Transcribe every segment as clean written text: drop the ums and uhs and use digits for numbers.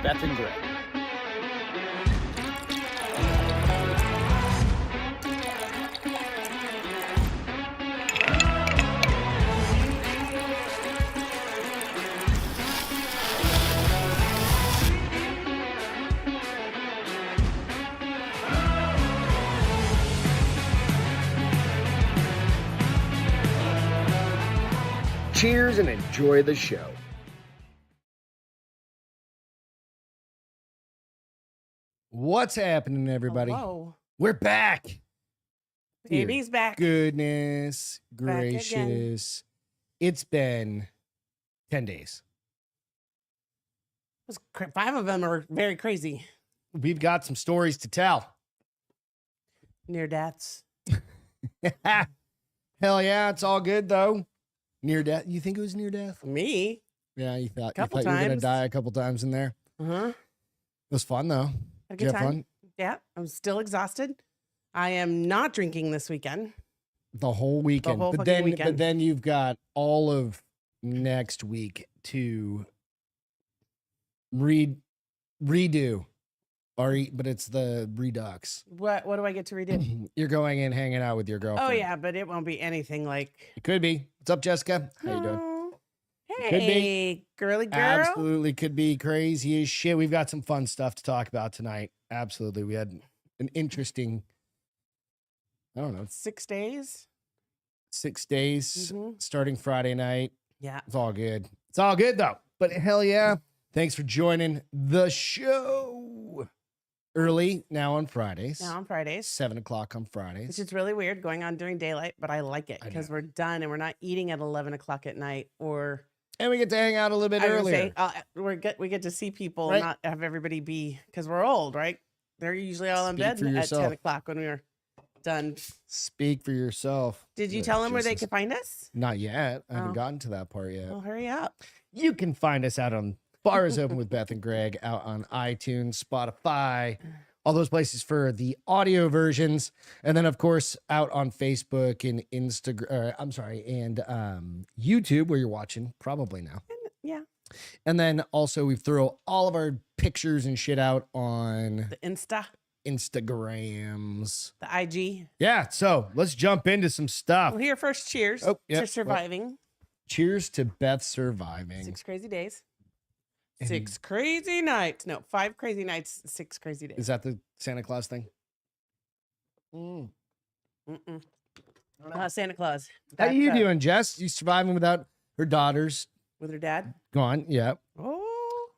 Beth and Greg. Cheers and enjoy the show. What's happening, everybody? Hello. We're back. Baby's back. Goodness Back again. gracious. It's been 10 days. 5 of them are very crazy. We've got some stories to tell. Near deaths. Hell yeah, it's all good though. Near death. You think it was near death? Me? Yeah, you thought Couple you were gonna times. die a couple times in there. Uh-huh. It was fun though. Had a Did good you have time. fun? Yeah. I'm still exhausted. I am not drinking this weekend. The whole weekend. whole but fucking then weekend. but then you've got all of next week to redo. But it's the redux. What do I get to redo? You're going in hanging out with your girlfriend. Oh yeah, but it won't be anything like It could be. What's up, Jessica? How you doing? Oh, Could be. Hey, girly girl. Absolutely could be crazy as shit. We've got some fun stuff to talk about tonight. Absolutely. We had an interesting, I don't know, 6 days. 6 days Mhm. starting Friday night. Yeah. It's all good. It's all good though. But hell yeah. Thanks for joining the show. Early now on Fridays. Now on Fridays. 7 o'clock on Fridays. Which is really weird going on during daylight, but I like it I because know. we're done and we're not eating at 11 o'clock at night or And we get to hang out a little bit I was gonna earlier. say, we get to see people Right. and not have everybody be because we're old, right? They're usually all in Speak bed for at yourself. 10 o'clock when we were done. Speak for yourself. Did you Yeah, tell them where they Jesus. could find us? Not yet. I haven't Oh. gotten to that part yet. Well, hurry up. You can find us out on Bar is Open with Beth and Greg out on iTunes, Spotify, all those places for the audio versions. And then, of course, out on Facebook and Instagram. And YouTube, where you're watching probably now. Yeah. And then also, we throw all of our pictures and shit out on The Insta, Instagrams. the IG. Yeah. So let's jump into some stuff. Well, here first, cheers Oh, yep. to surviving Cheers to Beth surviving. 6 crazy days. And- 6 crazy nights. No, 5 crazy nights, 6 crazy days. Is that the Santa Claus thing? Mm. Mm-mm. Santa Claus. How That's, you doing, Jess? You surviving without her daughters With her dad? gone? Yeah. Oh.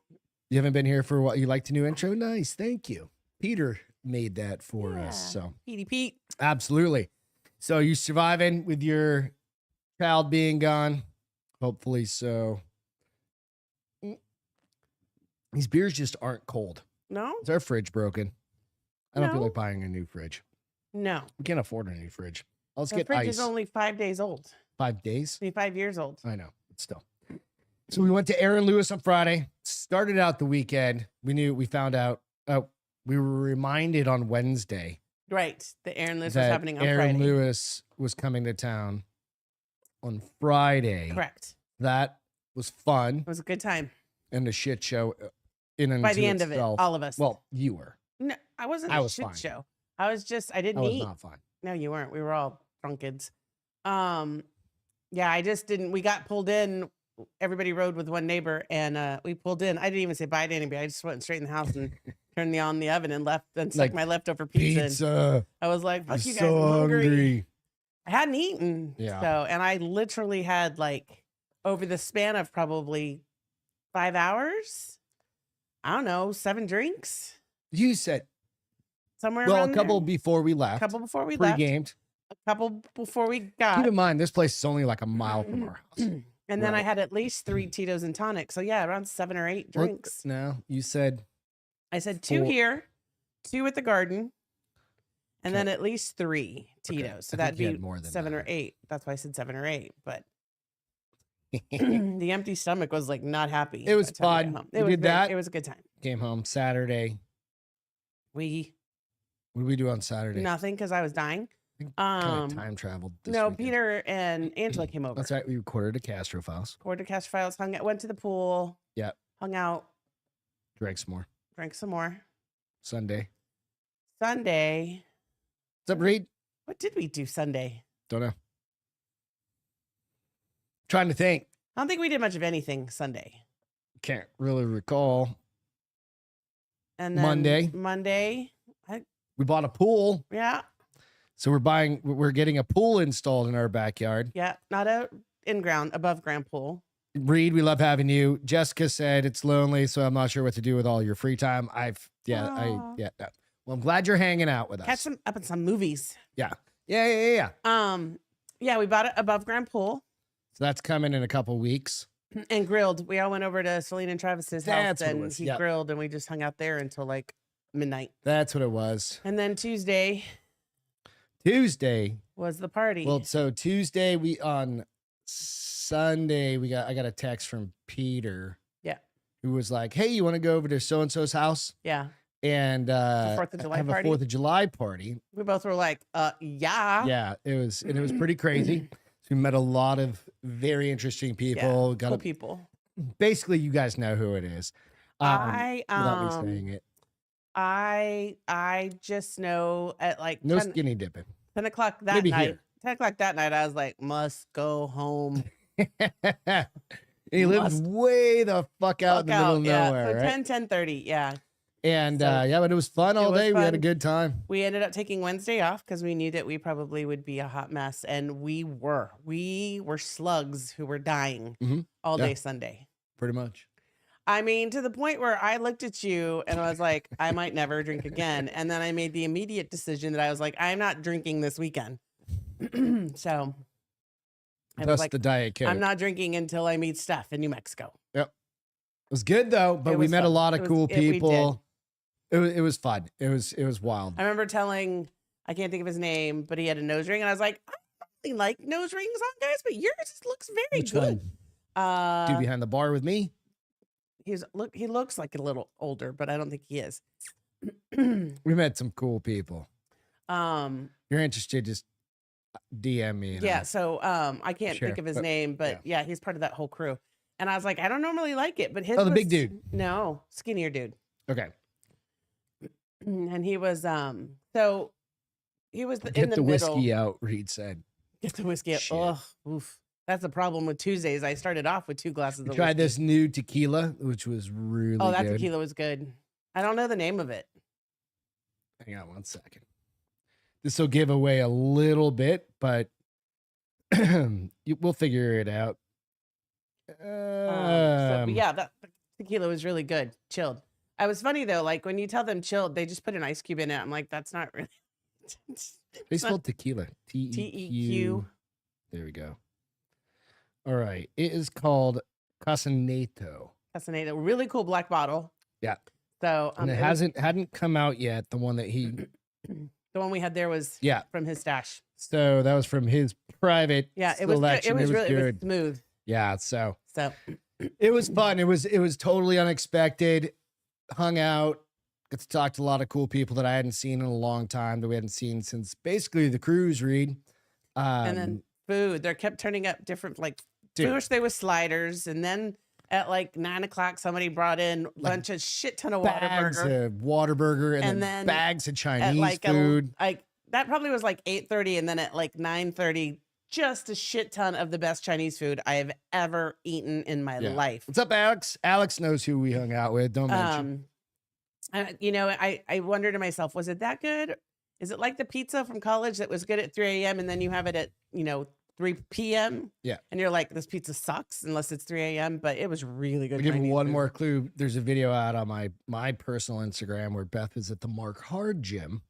You haven't been here for what? You like the new intro? Nice. Thank you. Peter made that for Yeah. us. So Petey Pete. absolutely. So you surviving with your child being gone? Hopefully so. These beers just aren't cold. No? Is our fridge broken? I don't feel No. like buying a new fridge. No. We can't afford a new fridge. Let's The get fridge ice. is only 5 days old. 5 days. 5 years old. I know, but still. So we went to Aaron Lewis on Friday. Started out the weekend. We found out. We were reminded on Wednesday Right. The Aaron Lewis was that happening on Aaron Friday. Lewis was coming to town on Friday. Correct. That was fun It was a good time. and a shit show in and By the end of it, itself. all of us. Well, you were. No, I wasn't I a was shit fine. show. I was just, I I didn't was eat. not fine. No, you weren't. We were all drunk kids. Yeah, I just didn't. We got pulled in. Everybody rode with one neighbor, and we pulled in. I didn't even say bye to anybody. I just went straight in the house and turned on the oven and left and stuck Like, my leftover pizza. in. Pizza. I was like, I'm "Fuck you guys, so I'm hungry." hungry. I hadn't eaten. Yeah. So, and I literally had like over the span of probably 5 hours. I don't know, 7 drinks You said, somewhere well, around a couple there. before we left. A couple before we left. Pre-gamed. A couple before we Keep got. in mind, this place is only like a mile from our house. And then I Right. had at least 3 Tito's and tonic. So yeah, around 7 or 8 Well, drinks. No, you said I said 2 4. here, 2 at the garden, and then Okay. at least 3 Okay. Tito's. So I think that'd you be had more than 7 or that. 8. That's why I said 7 or 8. But the empty stomach was like not happy. It was by the time I got fun. home. We It was did that. It was a good time. Came home Saturday. We What did we do on Saturday? nothing because I was dying. Kind of time traveled. This No, weekend. Peter and Angela came over. That's right. We recorded a Castro Files. Quarter cash files, went to the pool. Yep. Hung out. Drank some more. Drank some more. Sunday. Sunday. What's up, Reed? What did we do Sunday? Don't know. Trying to think. I don't think we did much of anything Sunday. Can't really recall. And then Monday. We bought a pool. Yeah. So we're getting a pool installed in our backyard. Yeah. Not a in-ground, above-ground pool. Reed, we love having you. Jessica said it's lonely, so I'm not sure what to do with all your free time. Well, I'm glad you're hanging out with us. Catch up in some movies. Yeah. Yeah, we bought an above-ground pool. So that's coming in a couple weeks. And grilled. We all went over to Celine and Travis's house, and he Yep. grilled, and we just hung out there until like midnight. That's what it was. And then Tuesday was the party. Well, so Tuesday on Sunday I got a text from Peter. Yeah. Who was like, "Hey, you want to go over to so and so's house?" Yeah. And 4th of July have party. a 4th of July party. We both were like, yeah. Yeah, it was pretty crazy. So we met a lot of very interesting people. Yeah, cool people. Basically, you guys know who it is. Without me saying it. I just know at like No 10, skinny dipping. 10 o'clock that Maybe night. here. 10 o'clock that night, I was like, must go home. He lives way the fuck out in the middle of nowhere, so right? 10:30, yeah. And So, but it was fun all day. We had a fun. good time. We ended up taking Wednesday off because we knew that we probably would be a hot mess, and we were slugs who were dying all day Sunday. Pretty much. I mean, to the point where I looked at you and I was like, I might never drink again. And then I made the immediate decision that I was like, I'm not drinking this weekend. So I was Plus like, the Diet Coke. I'm not drinking until I meet Steph in New Mexico. Yep. It was good though, but It we was met a fun. lot of cool We did. people. It was fun. It was wild. I remember telling, I can't think of his name, but he had a nose ring. And I was like, I don't really like nose rings on guys, but yours looks very Which good. one? Dude behind the bar with me? He looks like a little older, but I don't think he is. We met some cool people. You're You're interested, just DM me. Yeah, so I can't Sure, think of his but- name, but yeah, he's part of that whole crew. And I was like, I don't normally like it, but his Oh, the was- big dude. No, skinnier dude. Okay. And he was so he was Get in the the middle. whiskey out, Reed said. Get the whiskey out. Shit. Ugh, oof. That's the problem with Tuesdays. I started off with 2 glasses of Tried whiskey. this new tequila, which was really Oh, that good. tequila was good. I don't know the name of it. Hang on 1 second. This will give away a little bit, but we'll figure it out. But yeah, that tequila was really good. Chilled. I was funny though, like when you tell them chilled, they just put an ice cube in it. I'm like, that's not really. They spelled tequila. Teq. T-E-Q. There we go. All right. It is called Casaneto. Fascinating. Really cool black bottle. Yeah. So And it hadn't come out yet. The one that he the one we had there was from his stash. So that was from his private Yeah, it was good. selection. It was really good. it was smooth. Yeah, so So it was fun. It was totally unexpected. Hung out, got to talk to a lot of cool people that I hadn't seen in a long time, that we hadn't seen since basically the cruise, Reed. and then food. They kept turning up different Dude. first there was sliders, and then at like 9 o'clock somebody brought in a bunch of shit ton of bags Whataburger. of Whataburger and, And then then bags of At Chinese like food. that probably was like 8:30, and then at like 9:30, just a shit ton of the best Chinese food I have ever eaten in my life. What's up, Alex? Alex knows who we hung out with. Don't mention. I wondered to myself, was it that good? Is it like the pizza from college that was good at 3 a.m. and then you have it at 3 p.m. Yeah. And you're like, this pizza sucks unless it's 3 a.m. But it was really good. I'll give you Chinese one food. more clue. There's a video out on my personal Instagram where Beth is at the Mark Hard gym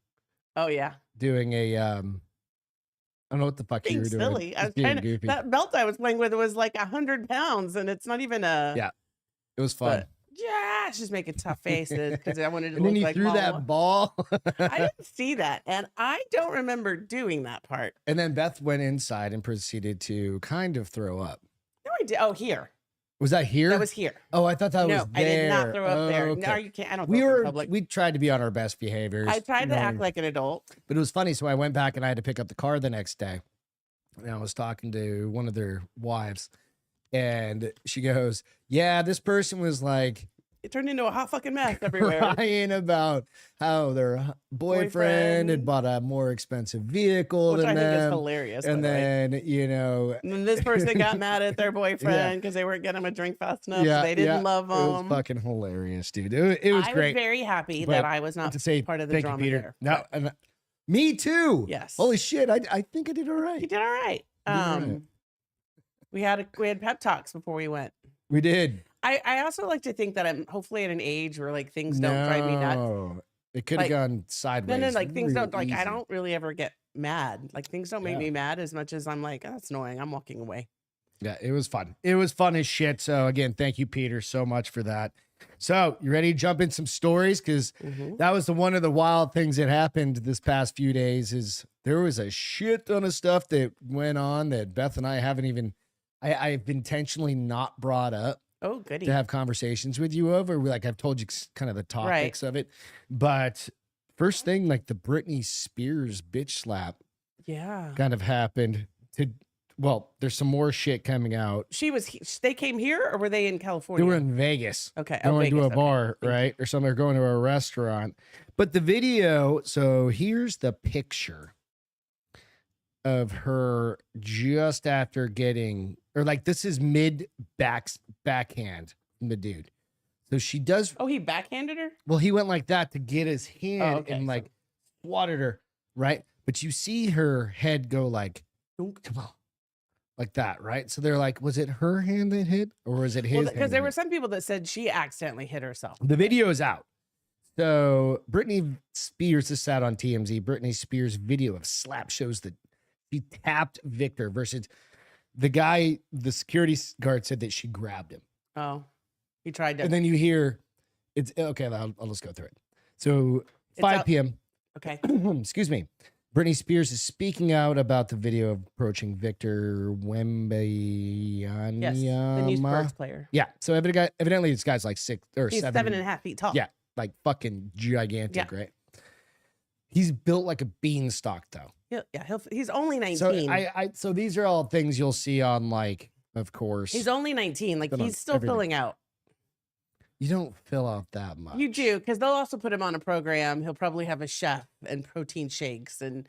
Oh yeah. doing a I don't know what the fuck you Being were doing. silly. I Just was being trying to, goofy. that belt I was playing with was like 100 pounds, and it's not even a. Yeah. It was fun. But, yeah, it's just making tough faces because I wanted to And look then you like threw Mama. that ball. I didn't see that, and I don't remember doing that part. And then Beth went inside and proceeded to kind of throw up. No, I did. Oh, here. Was that here? That was here. Oh, I thought that No, was I there. did not throw up there. Oh, No, okay. you can't. I don't. We throw up in were public. we tried to be on our best behaviors. I tried to act knowing- like an adult. But it was funny. So I went back and I had to pick up the car the next day. And I was talking to one of their wives. And she goes, yeah, this person was like it turned into a hot fucking mess everywhere. crying about how their boyfriend had bought a more expensive vehicle Which than I think is them. hilarious. And by the way. then, you know, And then this person got mad at their boyfriend because they weren't getting him a drink fast enough. So they didn't love him. It was fucking hilarious, dude. It was I great. was very happy But that I was not to say part of the thank you, drama Peter. there. No, and me too. Yes. Holy shit. I think I did all right. You did all right. You did all right. We had pep talks before we went. We did. I also like to think that I'm hopefully at an age where like things don't drive me nuts. It could have Like, gone sideways. No, like things real don't like I easy. don't really ever get mad. Like things don't make me mad as much as I'm like, oh, that's annoying. I'm walking away. Yeah, it was fun. It was fun as shit. So again, thank you, Peter, so much for that. So you ready to jump in some stories? Because that was one of the wild things that happened this past few days. Is there was a shit ton of stuff that went on that Beth and I haven't even. I've intentionally not brought up. Oh, goody. To have conversations with you over. Like I've told you kind of the topics of it. But first thing, like the Britney Spears bitch slap kind of happened there's some more shit coming out. They came here or were they in California? They were in Vegas. Okay. Going to a okay. bar, right? Or something, or going to a restaurant. But the video, so here's the picture of her just after getting, or like this is backhand from the dude. So she does. Oh, he backhanded her? Well, he went like that to get his hand and like so. swatted her, right? But you see her head go like, like that, right? So they're like, was it her hand that hit or was it his? Because there were some people that said she accidentally hit herself. The video is out. So Britney Spears, this is out on TMZ. Britney Spears' video of slap shows that she tapped Victor versus the guy, the security guard said that she grabbed him. Oh, he tried to. And then you hear, it's okay, I'll just go through it. So 5 p.m. Okay. Excuse me. Britney Spears is speaking out about the video of approaching Victor Wembanyama. Yes, the new sports player. Yeah. So evidently this guy's like 6 or He's 7.5 feet tall. Yeah. Like fucking gigantic, right? He's built like a beanstalk though. He's only 19. So so these are all things you'll see on like, of course. He's only 19. Like he's still filling out. You don't fill out that much. You do, because they'll also put him on a program. He'll probably have a chef and protein shakes and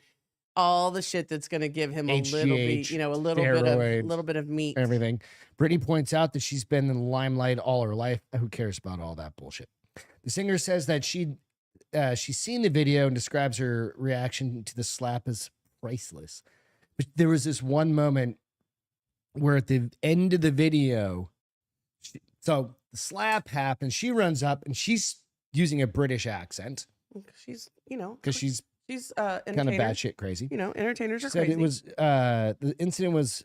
all the shit that's going to give him a little bit, a little bit of meat. Everything. Britney points out that she's been in the limelight all her life. Who cares about all that bullshit? The singer says that she's seen the video and describes her reaction to the slap as priceless. But there was this one moment where at the end of the video, so the slap happens. She runs up and she's using a British accent. She's, because she's kind of batshit crazy. Entertainers are said crazy. It was the incident was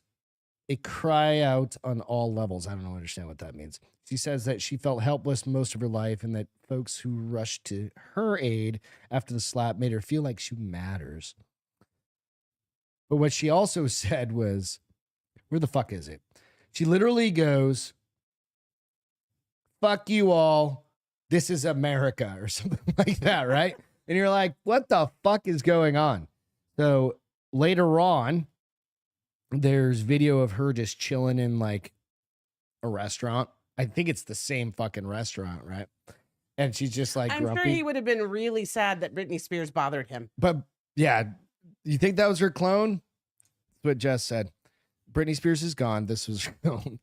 a cry out on all levels. I don't understand what that means. She says that she felt helpless most of her life and that folks who rushed to her aid after the slap made her feel like she matters. But what she also said was, where the fuck is it? She literally goes, fuck you all. This is America or something like that, right? And you're like, what the fuck is going on? So later on, there's video of her just chilling in like a restaurant. I think it's the same fucking restaurant, right? And she's just like I'm grumpy. sure he would have been really sad that Britney Spears bothered him. But yeah, you think that was her clone? That's what Jess said. Britney Spears is gone. This was her clone.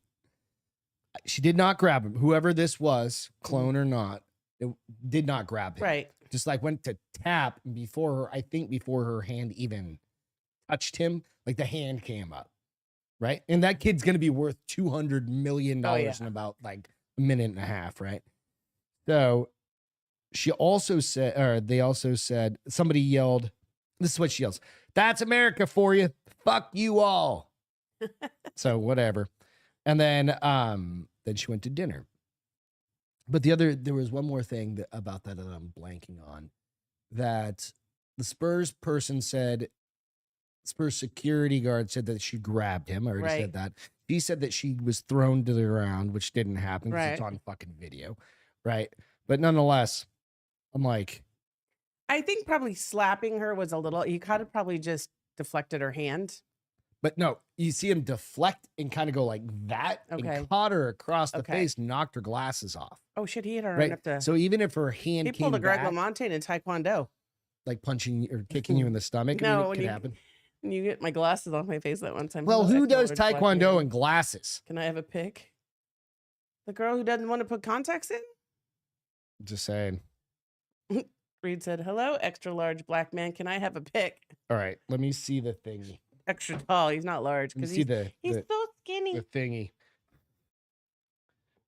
She did not grab him. Whoever this was, clone or not, it did not grab him. Right. Just like went to tap before her hand even touched him, like the hand came up. Right. And that kid's going to be worth $200 million in about like a minute and a half. Right. So she also said, or they also said, somebody yelled, this is what she yells, "That's America for you. Fuck you all." So whatever. And then she went to dinner. But there was one more thing about that I'm blanking on, that the Spurs person said, Spurs security guard said that she grabbed him. I already said that. She said that she was thrown to the ground, which didn't happen because it's on fucking video. Right. But nonetheless, I'm like, I think probably slapping her was a little, you could have probably just deflected her hand. But no, you see him deflect and kind of go like that Okay. and caught her across the Okay. face, knocked her glasses off. Oh shit, he hit her Right. enough to. So even if her hand He came pulled a Greg back, LaMontagne in Taekwondo. like punching or kicking you in the stomach, I No, mean, it when could you- happen. And you get my glasses off my face that one time. Well, Hello, who does extra large black Taekwondo man. in glasses? Can I have a pic? The girl who doesn't want to put contacts in? Just saying. Reed said, hello, extra large black man. Can I have a pic? All right, let me see the thingy. Extra tall. He's not large Let me because see he's the so skinny. thingy.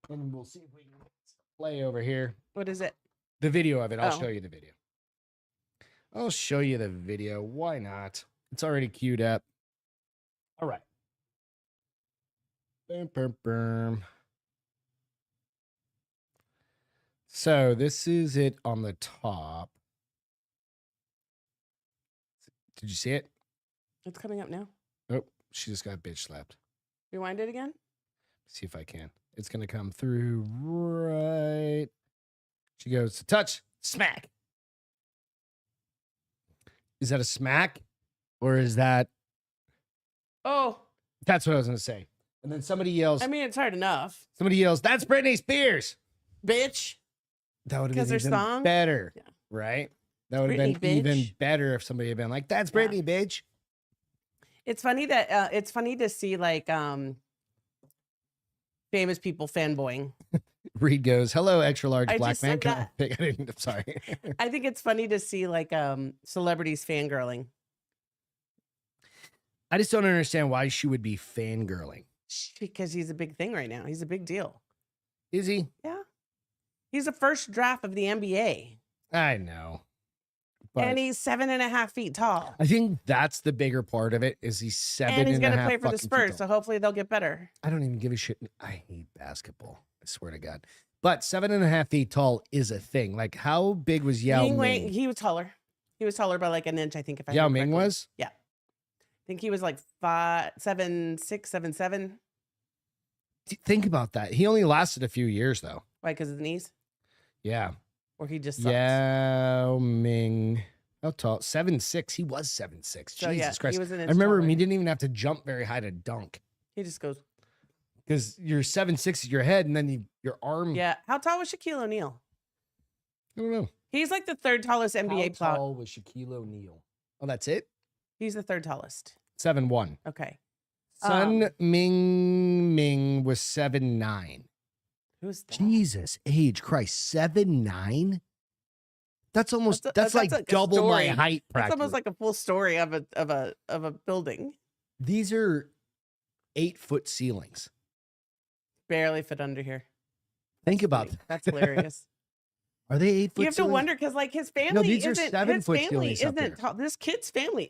And we'll see if we can play over here. What is it? The video of it. I'll Oh. show you the video. I'll show you the video. Why not? It's already queued up. All right. Boom, boom, boom. So this is it on the top. Did you see it? It's coming up now. Oh, she just got bitch slapped. Rewind it again. See if I can. It's going to come through right. She goes to touch, smack. Is that a smack? Or is that... Oh, That's what I was going to say. And then somebody yells, I mean, it's hard enough. that's Britney Spears. Bitch. That would have 'Cause been their even song? better. Yeah. Right? That would have Britney, been even bitch. better if somebody had been like, that's Yeah. Britney, bitch. It's funny that it's funny to see like famous people fanboying. Reed goes, hello, extra large I black just man. said Can I that. pick? I didn't, I'm sorry. I think it's funny to see like celebrities fangirling. I just don't understand why she would be fangirling. Because he's a big thing right now. He's a big deal. Is he? Yeah. He's the first draft of the NBA. I know. But And he's 7.5 feet tall. I think that's the bigger part of it is he's seven And he's and a going to half play for the fucking feet Spurs. tall. So hopefully they'll get better. I don't even give a shit. I hate basketball. I swear to God. But 7.5 feet tall is a thing. Like, how big was Yao Ming? He was taller. He was taller by like an inch, I think. If I Yao remember Ming correctly. was? I think he was like 7'6", 7'7". Think about that. He only lasted a few years, though. Why? Because of the knees? Yeah. Or he just sucks? Yao Ming. How tall? 7'6". He was 7'6". So, Jesus yeah, Christ. he was an I inch remember him. taller. He didn't even have to jump very high to dunk. He just goes, Because you're 7'6" at your head, and then your arm. yeah. How tall was Shaquille O'Neal? I don't know. He's like the third tallest NBA How player. tall was Shaquille O'Neal? Oh, that's it? He's the third tallest. 7'1". Okay. Sun Ming was 7'9". Who's that? Jesus, age Christ, 7'9". That's almost that's like like a double my story. height. That's Practically. almost like a full story of a building. These are 8-foot ceilings. Barely fit under here. Think about Funny. that. That's hilarious. Are they 8-foot? You have to ceilings? wonder because like his family these are isn't 7-foot his family ceilings up there. isn't tall. This kid's family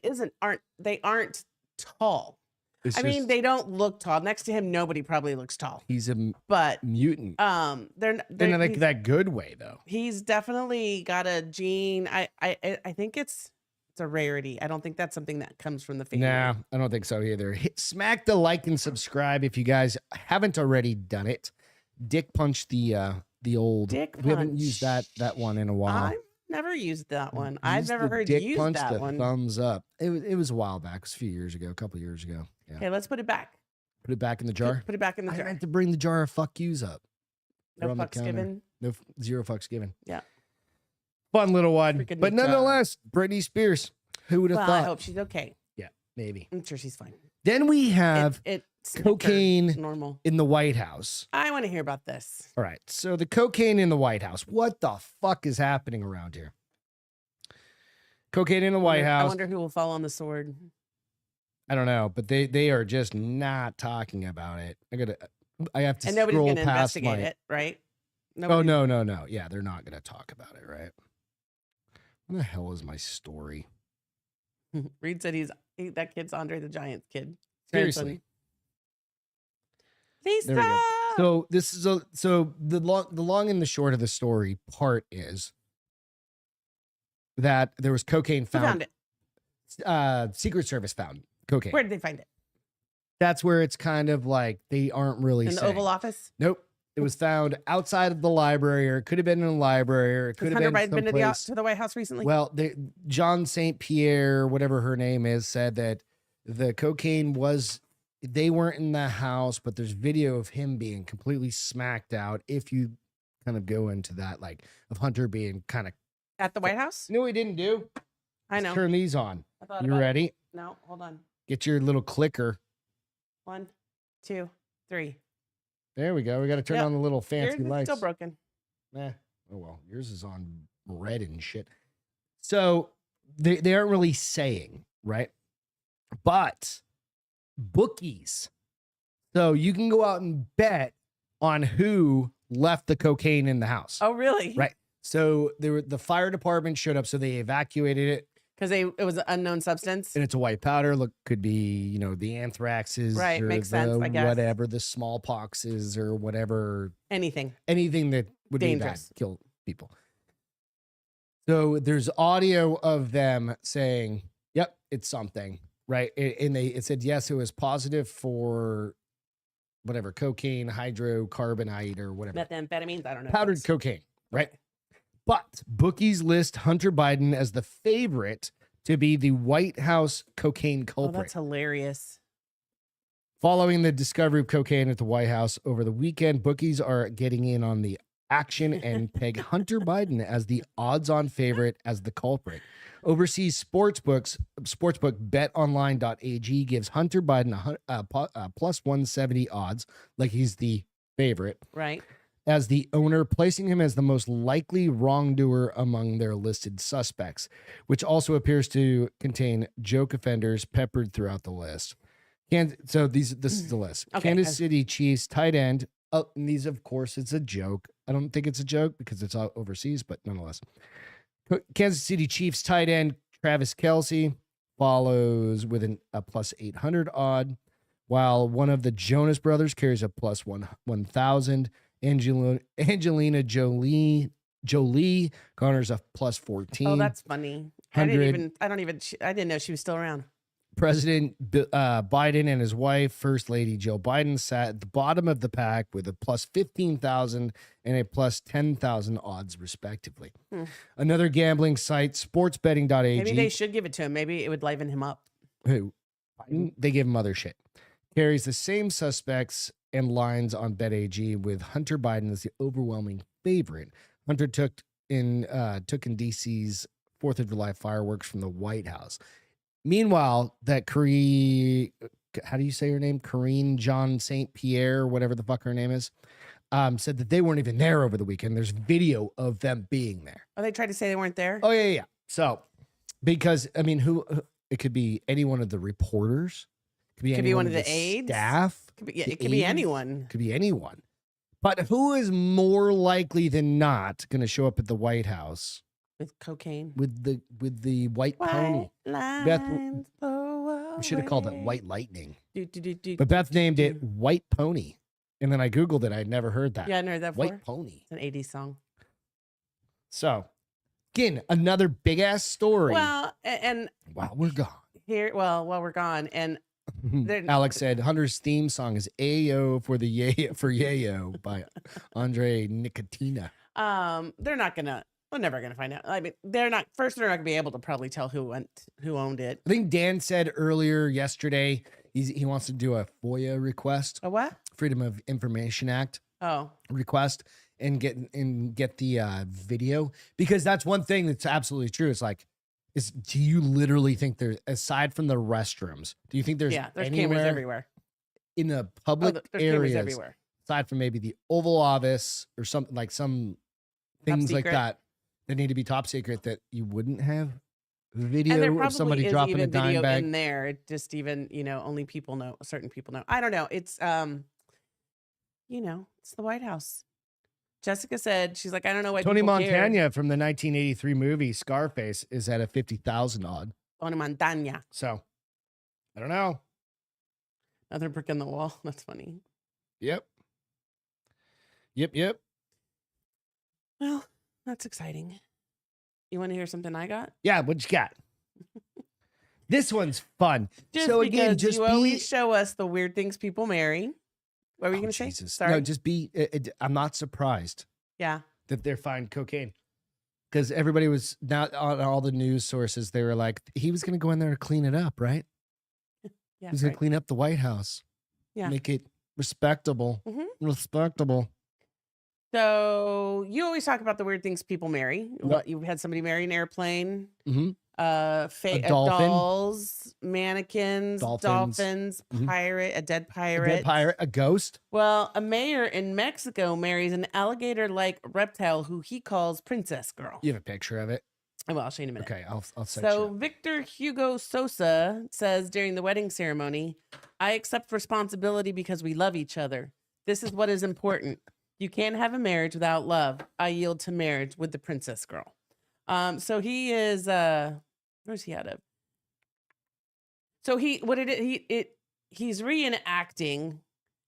aren't tall. It's I mean, just- they don't look tall. Next to him, nobody probably looks tall. he's a But mutant. they're In like he's, that good way, though. he's definitely got a gene. I think it's a rarity. I don't think that's something that comes from the family. Nah, I don't think so either. Smack the like and subscribe if you guys haven't already done it. Dick punch the old. Dick We haven't used punch. that one in a while. I've never used that one. I've Use never the heard dick you use punch, that the one. thumbs up. It was a while back. It was a few years ago, a couple years ago. Yeah. Okay, let's put it back. Put it back in the jar. Put it back in the I jar. meant to bring the jar of fuck yous up. They're No on the fucks counter. given. No, zero fucks given. Yeah. Fun little one. Freaking But nonetheless, Britney Spears. Who would have Well, thought? I hope she's okay. Maybe. I'm sure she's fine. Then we have It's snipped her. cocaine. It's normal. in the White House. I want to hear about this. All right. So the cocaine in the White House. What the fuck is happening around here? Cocaine in the White I House. wonder who will fall on the sword. I don't know, but they are just not talking about it. I have to And nobody's scroll going to past investigate my. it, right? Oh no. Yeah, they're not going to talk about it, right? What the hell is my story? Reed said that kid's Andre the Giant's kid. Seriously. Lisa. There we go. So this is the long and the short of the story part is that there was cocaine Who found found. it? Secret Service found cocaine. Where did they find it? That's where it's kind of like they aren't really In the saying. Oval Office? Nope. It was found outside of the library, or it could have been in a library, or it could Has have Hunter been Biden been someplace. to the White House recently? Well, John St. Pierre, whatever her name is, said that The cocaine they weren't in the house, but there's video of him being completely smacked out. If you kind of go into that, like of Hunter being kind of At the White House? You know what we didn't do? I Let's know. turn these on. I thought You about it. ready? No, hold on. Get your little clicker. 1, 2, 3. There we go. We got to turn Yep. on the little Yours fancy is lights. still broken. Oh well, yours is on red and shit. So they aren't really saying, right? But bookies. So you can go out and bet on who left the cocaine in the house. Oh, really? Right. So the fire department showed up, so they evacuated it. Because it was an unknown substance. And it's a white powder. Look, could be, the anthraxes. Right, Or makes sense, I guess. Whatever, the smallpoxes or whatever. Anything. Anything that would Dangerous. be bad, kill people. So there's audio of them saying, yep, it's something, right? And it said, yes, it was positive for whatever, cocaine, hydrocarbonite or whatever. Methamphetamines, I don't know. Powdered cocaine, right? But bookies list Hunter Biden as the favorite to be the White House cocaine Oh, culprit. that's hilarious. Following the discovery of cocaine at the White House over the weekend, bookies are getting in on the action and peg Hunter Biden as the odds-on favorite as the culprit. Overseas sportsbook betonline.ag gives Hunter Biden a plus 170 odds, like he's the favorite. Right. As the owner, placing him as the most likely wrongdoer among their listed suspects, which also appears to contain joke offenders peppered throughout the list. So this is the list. Okay. Kansas City Chiefs tight end. Oh, and these, of course, it's a joke. I don't think it's a joke because it's all overseas, but nonetheless. Kansas City Chiefs tight end Travis Kelce follows with a plus 800 odd, while one of the Jonas brothers carries a plus 1,000. Angelina Jolie garners a plus 14. Oh, that's funny. I didn't know she was still around. President Biden and his wife, First Lady Joe Biden, sat at the bottom of the pack with a plus 15,000 and a plus 10,000 odds, respectively. Another gambling site, sportsbetting.ag. Maybe they should give it to him. Maybe it would liven him up. Who? Biden? They give him other shit. Carries the same suspects and lines on BetAG with Hunter Biden as the overwhelming favorite. Hunter took in DC's 4th of July fireworks from the White House. Meanwhile, that how do you say her name? Karine Jean St. Pierre, whatever the fuck her name is, said that they weren't even there over the weekend. There's video of them being there. Oh, they tried to say they weren't there? Oh, yeah. So, because, I mean, it could be any one of the reporters. Could be one of the aides. Staff. It could be anyone. Could be anyone. But who is more likely than not going to show up at the White House With cocaine. with the white pony? Beth, we should have called it White Lightning. But Beth named it White Pony. And then I Googled it. I'd never heard that. Yeah, I never heard that before. White Pony. It's an 80s song. So, again, another big ass story. Well, and while we're gone. while we're gone, and Alex said Hunter's theme song is "Ayo for the Yayo" by Andre Nicotina. We're never gonna find out. I mean, they're not gonna be able to probably tell who owned it. I think Dan said earlier yesterday he wants to do a FOIA request, A what? Freedom of Information Act request, and get the video, because that's one thing that's absolutely true. It's like, do you literally think there's, aside from the restrooms, do you think there's cameras everywhere in the public there's cameras areas everywhere, aside from maybe the Oval Office or something, like some things like that need to be top secret, that you wouldn't have video and there of somebody is dropping a even dime video bag in there. It just even only people know. Certain people know. I don't know. It's it's the White House. Jessica said, she's like, I don't know why Tony people care. Montana from the 1983 movie Scarface is at a 50,000 odd. Tony Montana. So, I don't know. Another brick in the wall. That's funny. Yep. Well, that's exciting. You want to hear something I got? Yeah, what you got? This one's fun. Just so because again, just you always show us the weird things people marry. What were you going to say? Sorry. No, just be. I'm not surprised. Yeah. That they're finding cocaine, because everybody was now on all the news sources. They were like, he was going to go in there to clean it up, right? Yeah. He's gonna right. clean up the White House. Yeah. Make it respectable. Mhm. Respectable. So you always talk about the weird things people marry. Yep. What you had somebody marry an airplane, Mm-hmm. dolphin. dolls, mannequins, dolphins, Mhm. a dead A pirate. dead pirate, a ghost. Well, a mayor in Mexico marries an alligator-like reptile who he calls Princess Girl. You have a picture of it. Well, I'll show you in a minute. Okay, I'll set So you. Victor Hugo Sosa says during the wedding ceremony, "I accept responsibility because we love each other. This is what is important. You can't have a marriage without love. I yield to marriage with the Princess Girl." So he is where's he out of? So he's reenacting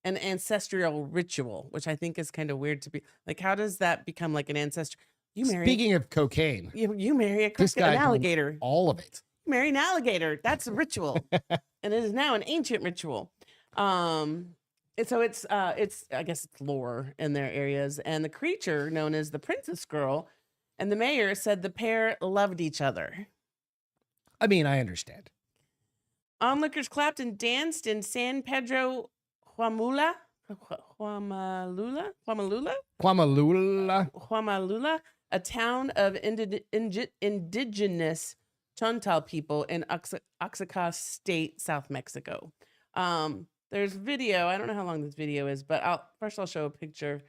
an ancestral ritual, which I think is kind of weird to be like, how does that become like an ancestor? You marry Speaking of cocaine, you marry this an guy doing alligator. all of it. You marry an alligator. That's a ritual. And it is now an ancient ritual. And so it's I guess it's lore in their areas. And the creature known as the Princess Girl and the mayor said the pair loved each other. I mean, I understand. Onlookers clapped and danced in San Pedro Huamalula, a town of indigenous Chontal people in Oaxaca State, South Mexico. There's video. I don't know how long this video is, but I'll show a picture.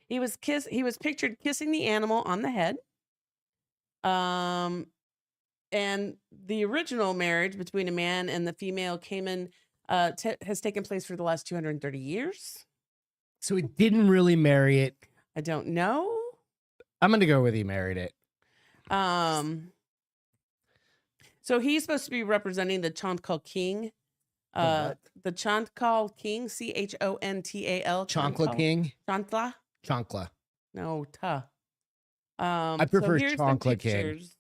He was pictured kissing the animal on the head. And the original marriage between a man and the female has taken place for the last 230 years. So he didn't really marry it. I don't know. I'm gonna go with he married it. So he's supposed to be representing the Chontal King. The Chontal King, Chontal. Chonkla King. Chontla? Chonkla. No, ta. I prefer here's some Chonkla King. pictures.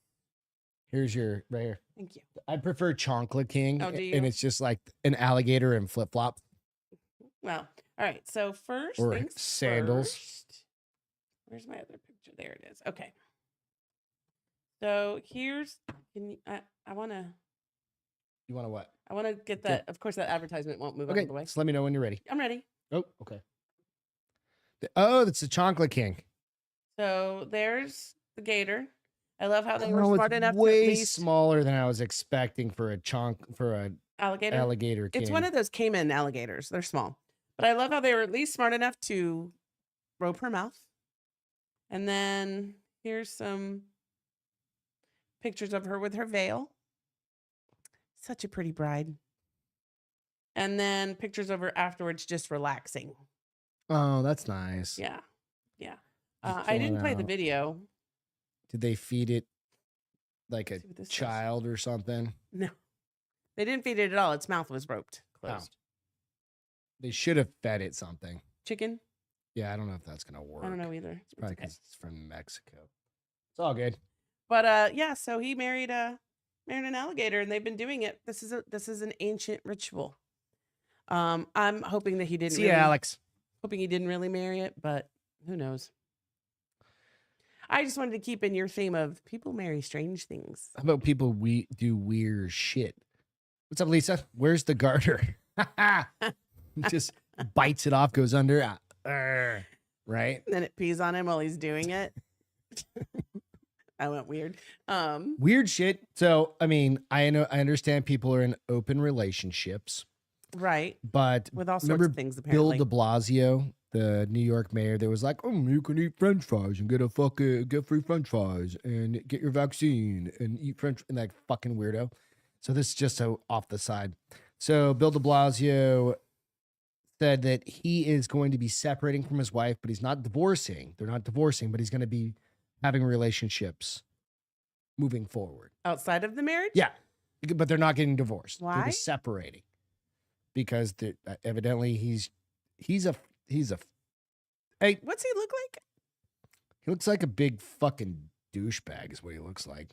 Here's your right here. Thank you. I prefer Chonkla King. Oh, do you? And it's just like an alligator and flip flop. Well, all right. So first Or things sandals. first. Where's my other picture? There it is. Okay. So here's. I want to. You want to what? I want to get that. Of course, that advertisement won't move out Okay, of the way. just let me know when you're ready. I'm ready. Oh, okay. Oh, that's the Chonkla King. So there's the gator. I love how they were Oh, smart it's enough to way at least smaller than I was expecting for an alligator. alligator king. It's one of those caiman alligators. They're small, but I love how they were at least smart enough to rope her mouth. And then here's some pictures of her with her veil. Such a pretty bride. And then pictures of her afterwards, just relaxing. Oh, that's nice. Yeah, yeah. Just I didn't play the out. video. Did they feed it like a See what this says. child or something? No, they didn't feed it at all. Its mouth was roped closed. They should have fed it something. Chicken? Yeah, I don't know if that's gonna work. I don't know either. It's probably okay. because it's from Mexico. It's all good. But yeah, so he married an alligator, and they've been doing it. This is an ancient ritual. I'm hoping that he didn't. See you, Alex. Hoping he didn't really marry it, but who knows? I just wanted to keep in your theme of people marry strange things. How about people do weird shit? What's up, Lisa? Where's the garter? Just bites it off, goes under. Right? And then it pees on him while he's doing it. I went weird. Weird shit. So, I mean, I understand people are in open relationships. Right. But with all sorts of things, Bill apparently. de Blasio, the New York mayor, that was like, oh, you can eat French fries and get free French fries and get your vaccine and eat French and that fucking weirdo. So this is just so off the side. So Bill de Blasio said that he is going to be separating from his wife, but he's not divorcing. They're not divorcing, but he's going to be having relationships moving forward. Outside of the marriage? Yeah. But they're not getting divorced. Why? They're just separating. Because evidently he's a hey, What's he look like? he looks like a big fucking douchebag is what he looks like.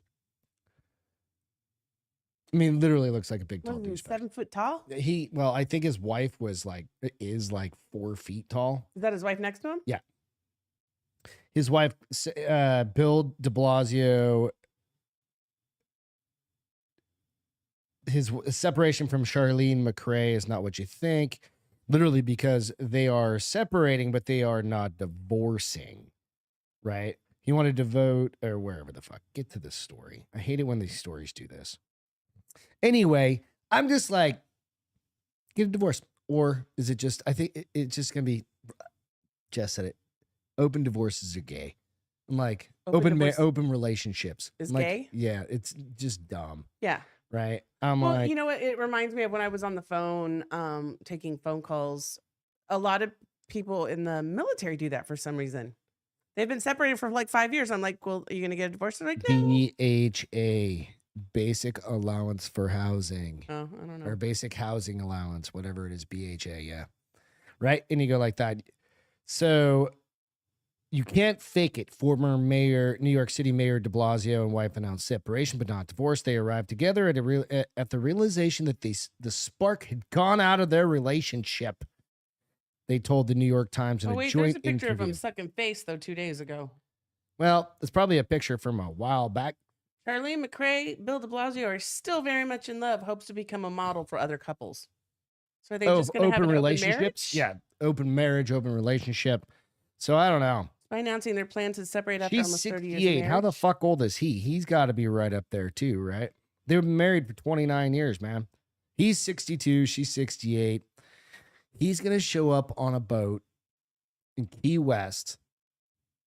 I mean, literally looks like a big tall What is he, douchebag. 7 foot tall? Well, I think his wife is like 4 feet tall. Is that his wife next to him? Yeah. His wife, Bill de Blasio, his separation from Charlene McRae is not what you think. Literally because they are separating, but they are not divorcing, right? He wanted to vote or wherever the fuck. Get to this story. I hate it when these stories do this. Anyway, I'm just like, get a divorce. Or is it just, I think it's just going to be, Jess said it, open divorces are gay. I'm like, open relationships. Is like, gay? Yeah, it's just dumb. Yeah. Right? I'm Well, like, you know what? It reminds me of when I was on the phone taking phone calls. A lot of people in the military do that for some reason. They've been separated for like 5 years. I'm like, well, are you going to get a divorce? They're like, no. BHA, basic allowance for housing. Oh, I don't know. Or basic housing allowance, whatever it is, BHA, yeah. Right? And you go like that. So you can't fake it. Former New York City Mayor de Blasio and wife announced separation, but not divorce. They arrived together at the realization that the spark had gone out of their relationship. They told the New York Times in a there's joint a picture interview. of him sucking face, though, 2 days ago. Well, it's probably a picture from a while back. Charlene McRae, Bill de Blasio are still very much in love, hopes to become a model for other couples. So are they just going to have an relationships? open marriage? Yeah, open marriage, open relationship. So I don't know. By announcing their plans to separate after She's almost 30 years of 68. How the marriage. fuck old is he? He's got to be right up there too, right? They've been married for 29 years, man. He's 62. She's 68. He's going to show up on a boat in Key West,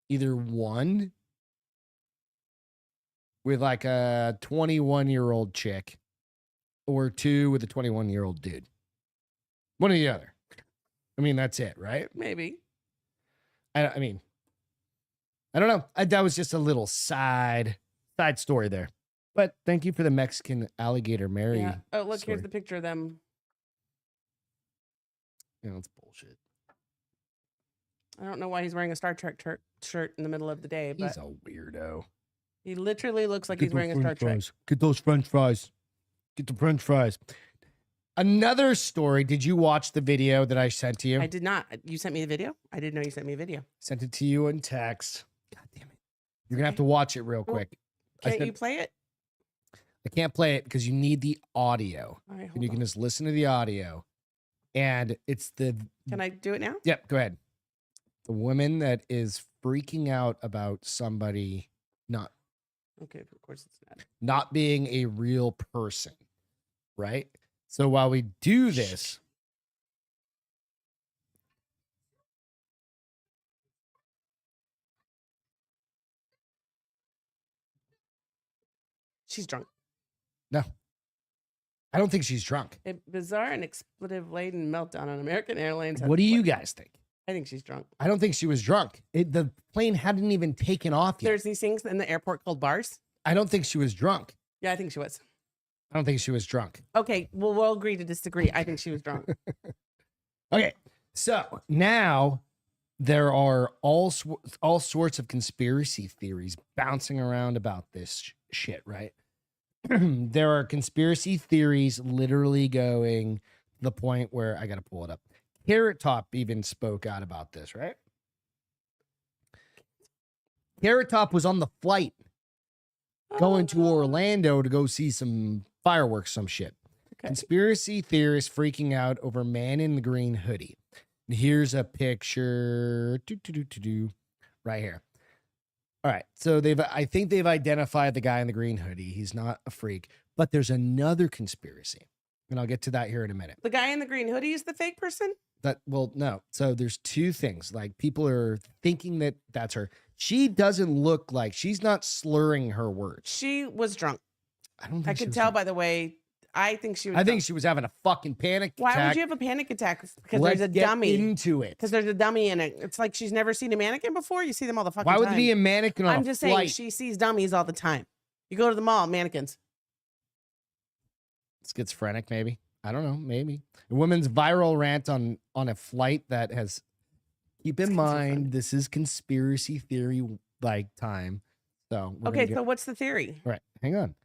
either one with like a 21-year-old chick or two with a 21-year-old dude. One or the other. I mean, that's it, right? Maybe. I mean, I don't know. That was just a little side story there. But thank you for the Mexican alligator Mary. Yeah. Oh, look, story. here's the picture of them. You know, it's bullshit. I don't know why he's wearing a Star Trek shirt in the middle of the day, but He's a weirdo. he literally looks like he's wearing a Star Trek. Get those French fries. Get the French fries. Another story. Did you watch the video that I sent to you? I did not. You sent me a video? I didn't know you sent me a video. Sent it to you in text. God damn it. You're going to have to watch it real quick. Can't you play it? I can't play it because you need the audio. All right, And you can just listen to the audio. And it's the... Can I do it now? Yep, go ahead. The woman that is freaking out about somebody not... Okay, of course it's not. Not being a real person, right? So while we do this... She's drunk. No. I don't think she's drunk. A bizarre and expletive-laden meltdown on American Airlines. What do you guys think? I think she's drunk. I don't think she was drunk. The plane hadn't even taken off yet. There's these things in the airport called bars. I don't think she was drunk. Yeah, I think she was. I don't think she was drunk. Okay, well, we'll agree to disagree. I think she was drunk. Okay, so now there are all sorts of conspiracy theories bouncing around about this shit, right? There are conspiracy theories literally going to the point where I got to pull it up. Carrot Top even spoke out about this, right? Carrot Top was on the flight going to Orlando to go see some fireworks, some shit. Okay. Conspiracy theorists freaking out over man in the green hoodie. And here's a picture right here. All right, so I think they've identified the guy in the green hoodie. He's not a freak, but there's another conspiracy, and I'll get to that here in a minute. The guy in the green hoodie is the fake person? No. So there's two things. Like people are thinking that that's her. She doesn't look like she's not slurring her words. She was drunk. I don't think I could tell by the way. I think she was. I think she was having a fucking panic attack. Why would you have a panic attack? Because Let's there's a get dummy. into it. Because there's a dummy in it. It's like she's never seen a mannequin before. You see them all the fucking time. Why would there be a mannequin on I'm a just flight? saying she sees dummies all the time. You go to the mall, mannequins. Schizophrenic, maybe. I don't know. Maybe a woman's viral rant on a flight that has. Keep in mind, this is conspiracy theory like time. So okay, so what's the theory? All right, hang on.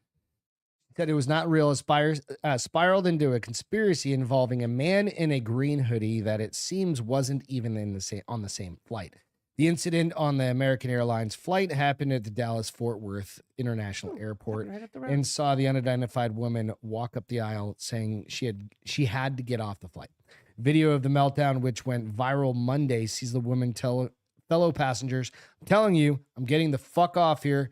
Said it was not real. Spiraled into a conspiracy involving a man in a green hoodie that it seems wasn't even on the same flight. The incident on the American Airlines flight happened at the Dallas-Fort Worth International Airport Right up the road. and saw the unidentified woman walk up the aisle saying she had to get off the flight. Video of the meltdown, which went viral Monday, sees the woman tell fellow passengers, "I'm telling you, I'm getting the fuck off here,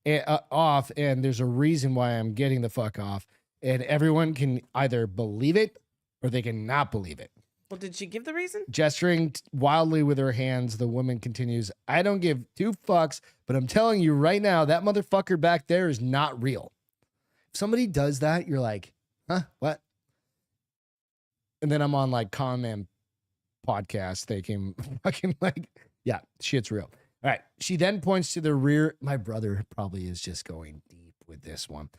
and there's a reason why I'm getting the fuck off." And everyone can either believe it or they can not believe it. Well, did she give the reason? Gesturing wildly with her hands, the woman continues, "I don't give two fucks, but I'm telling you right now, that motherfucker back there is not real." If somebody does that, you're like, huh, what? And then I'm on like Con Man podcast thinking, fucking like, yeah, shit's real. All right. She then points to the rear. My brother probably is just going deep with this one.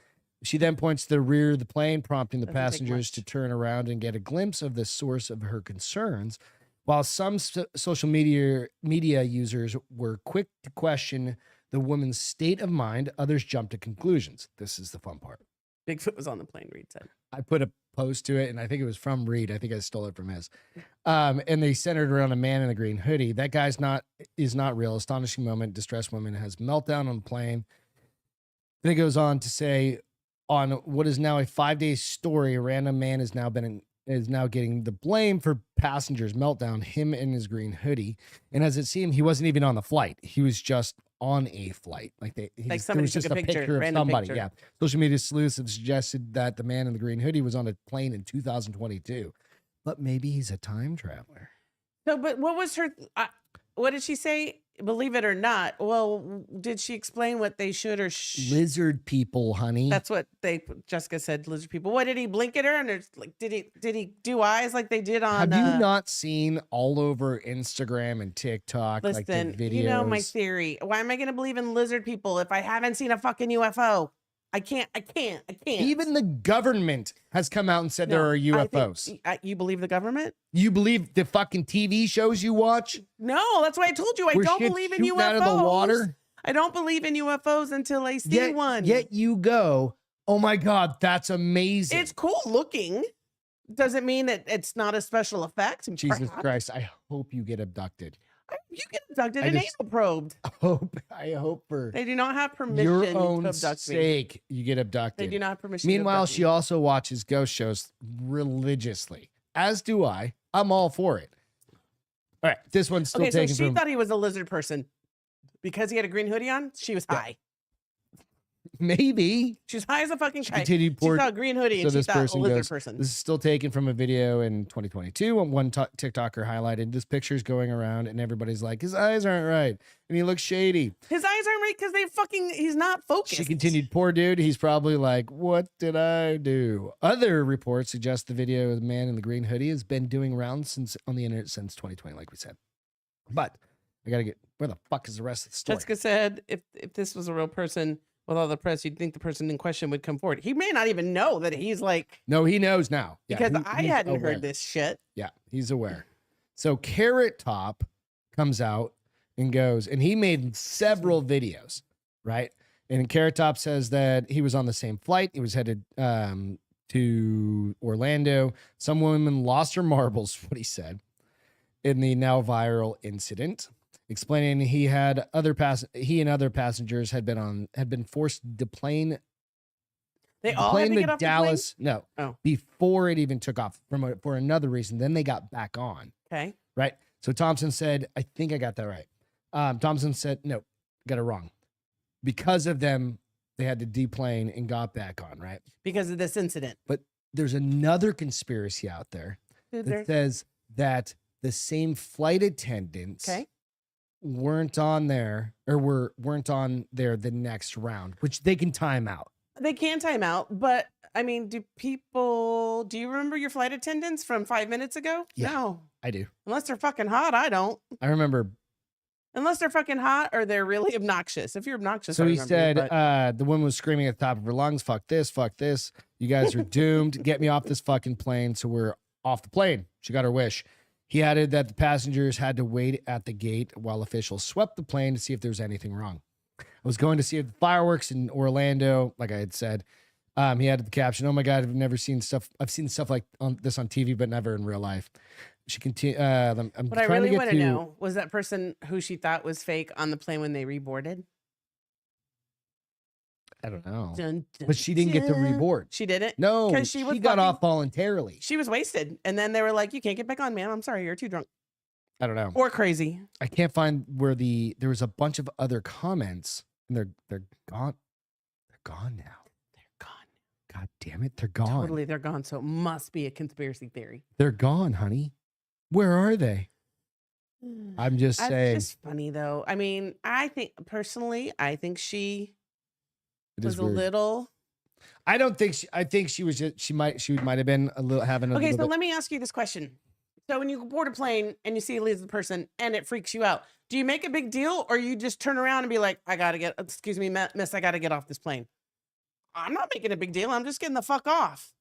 She then points to the rear of the plane, prompting the Doesn't take passengers much. to turn around and get a glimpse of the source of her concerns. While some social media users were quick to question the woman's state of mind, others jumped to conclusions. This is the fun part. Bigfoot was on the plane, Reed said. I put a post to it, and I think it was from Reed. I think I stole it from his. And they centered around a man in a green hoodie. That guy's is not real. Astonishing moment. Distressed woman has meltdown on the plane. Then it goes on to say, on what is now a 5-day story, a random man is now getting the blame for passengers' meltdown. Him in his green hoodie, and as it seemed, he wasn't even on the flight. He was just on a flight. There somebody was took just a picture, of random somebody. picture. Yeah, social media sleuths have suggested that the man in the green hoodie was on a plane in 2022, but maybe he's a time traveler. So, but what was her? What did she say? Believe it or not. Well, did she explain what they should or? Lizard people, honey. That's what Jessica said. Lizard people. What did he blink at her? And there's like, did he do eyes like they did on? Have you not seen all over Instagram and TikTok Listen, like the videos? you know my theory. Why am I going to believe in lizard people if I haven't seen a fucking UFO? I can't. Even the government has come out and said there No, are I think- UFOs. you believe the government? You believe the fucking TV shows you watch? No, that's why I told you I where don't shit's believe in shooting UFOs. out of the water? I don't believe in UFOs until I see one. Yet you go, oh my God, that's amazing. It's cool looking. Doesn't mean that it's not a special effect. Jesus Perhaps. Christ, I hope you get abducted. You get abducted I and just- anal probed. I hope for They do not have permission your to own abduct me. sake you get They abducted. do not have permission. Meanwhile, to she also watches ghost shows religiously, as do I. I'm all for it. All right, this one's still okay, so taken she from. thought he was a lizard person because he had a green hoodie on. She was high. Maybe. She was high as a fucking She kite. continued She poured- saw a green hoodie So and she this thought a person lizard goes, person. This is still taken from a video in 2022. One TikToker highlighted this picture's going around, and everybody's like, his eyes aren't right, and he looks shady. His eyes aren't right because he's not focused. She continued, poor dude. He's probably like, what did I do? Other reports suggest the video of the man in the green hoodie has been doing rounds on the internet since 2020, like we said. But I gotta get, where the fuck is the rest of the story? Jessica said, if this was a real person with all the press, you'd think the person in question would come forward. He may not even know that he's like, No, he knows now. Yeah, because I he's hadn't aware. heard this shit. Yeah, he's aware. So Carrot Top comes out and goes, and he made several videos, right? And Carrot Top says that he was on the same flight. He was headed to Orlando. Some woman lost her marbles, what he said, in the now viral incident, explaining he and other passengers had been forced to deplane. They all had to the get off Dallas. No, Oh. before it even took off for another reason. Then they got back on. the plane. Okay. Right. So Thompson said, I think I got that right. Thompson said, no, got it wrong. Because of them, they had to deplane and got back on. Right. Because of this incident. But there's another conspiracy out there Dude, that there's- says that the same flight attendants Okay. weren't on there or weren't on there the next round, which they can time out. They can time out, but I mean, do you remember your flight attendants from 5 minutes ago? Yeah. No. I do. Unless they're fucking hot, I don't. I remember. Unless they're fucking hot or they're really obnoxious. If you're obnoxious, So I he remember, said, but- the woman was screaming at the top of her lungs, fuck this, fuck this. You guys are doomed. Get me off this fucking plane. So we're off the plane. She got her wish. He added that the passengers had to wait at the gate while officials swept the plane to see if there was anything wrong. I was going to see the fireworks in Orlando, like I had said. He added the caption, oh my God, I've seen stuff like this on TV, but never in real life. She continued. I'm What I trying really to want get to to. know was that person who she thought was fake on the plane when they reboarded. I don't know, Dun, dun, but she didn't get to dun. reboard. She didn't. No, 'Cause she was got fucking- off voluntarily. She was wasted, and then they were like, "You can't get back on, ma'am. I'm sorry, you're too drunk I don't know. or crazy." I can't find where there was a bunch of other comments, and they're gone. They're gone now. They're gone. God damn it, they're gone. Totally, they're gone. So it must be a conspiracy theory. They're gone, honey. Where are they? I'm just That's saying. just funny, though. I mean, I think she It was is a weird. little. I don't think I think she was just. She might have been a little having a Okay, little so bit. let me ask you this question. So when you board a plane and you see a lizard person and it freaks you out, do you make a big deal or you just turn around and be like, excuse me, miss, I gotta get off this plane? I'm not making a big deal. I'm just getting the fuck off.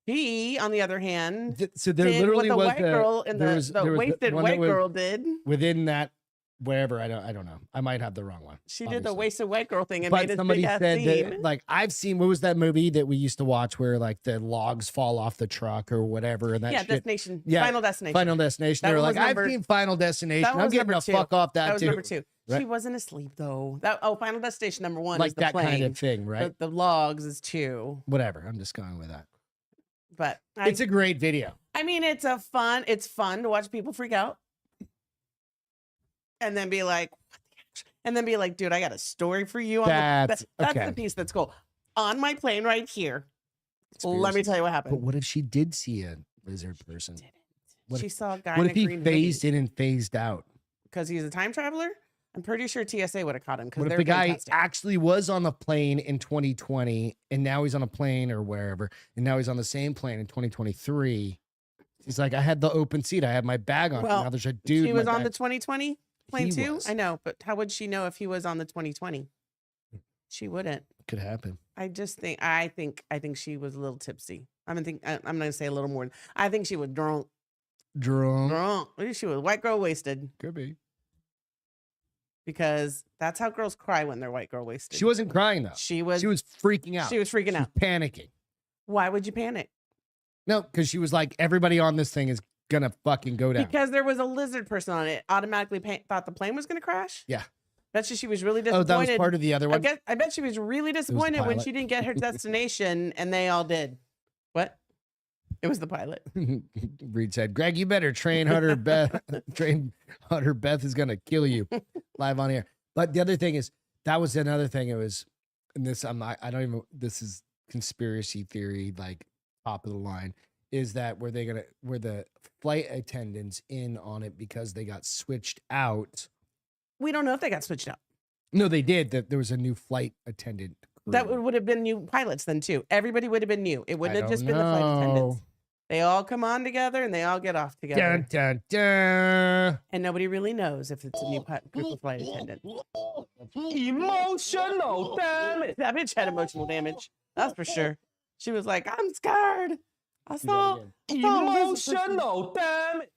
He, on the other hand, So there did literally what the was white girl and there the was one wasted that white was girl did. within that. Wherever I don't know. I might have the wrong one. She did the obviously. wasted white girl thing and But made this somebody big ass said scene. that, like, I've seen, what was that movie that we used to watch where like the logs fall off the truck or whatever, and that Yeah, shit. Destination. Yeah, Final Destination. Final Destination. That They were one like, was I've number- seen Final Destination. that I'm was getting number the two. fuck off That that was too. number 2. Right. She wasn't asleep though. Final Destination number 1 Like is the that plane. kind of thing, right? The logs is 2. Whatever. I'm just going with that. But It's a great video. I mean, it's fun to watch people freak out. And then be like, dude, I got a story for you. That's okay. the piece that's cool. On my plane right here. Let me Conspiracy. tell you what But happened. what if she did see a lizard person? Didn't. What She saw a guy What in if a he green phased hoodie in and phased out? because he's a time traveler. I'm pretty sure TSA would have caught him because What if they're the guy fantastic. actually was on the plane in 2020 and now he's on a plane or wherever, and now he's on the same plane in 2023? He's like, I had the open seat. I had my bag on. Well, now there's a dude. She in my was on the bag. 2020 plane He too. was. I know, but how would she know if he was on the 2020? She wouldn't. Could happen. I think she was a little tipsy. I'm gonna say a little more. I think she was drunk. Drunk. She was white girl wasted Could be. because that's how girls cry when they're white girl wasted. She wasn't crying though. She was. She was freaking out. She was freaking She out. was panicking. Why would you panic? No, because she was like, everybody on this thing is gonna fucking go down. Because there was a lizard person on it. Automatically thought the plane was gonna crash. Yeah. Bet you she was really Oh, disappointed. that was part of the other one. I bet she was really disappointed when pilot. she didn't get her destination and they all did. What? It was the pilot. Reed said, Greg, you better train Hunter Beth. Train Hunter Beth is gonna kill you live on air. But the other thing is, that was another thing. It was, and this I don't even. This is conspiracy theory, like top of the line. Is that were the flight attendants in on it because they got switched out? We don't know if they got switched out. No, they did. That there was a new flight attendant. That crew. would have been new pilots then too. Everybody would have been new. It wouldn't I have just don't been the flight attendants. know. They all come on together and they all get off together. Dun, dun, dun. And nobody really knows if it's a new group of flight attendants. Emotional damage. That bitch had emotional damage. That's for sure. She was like, I'm scared. I saw a lizard person. Emotional damage.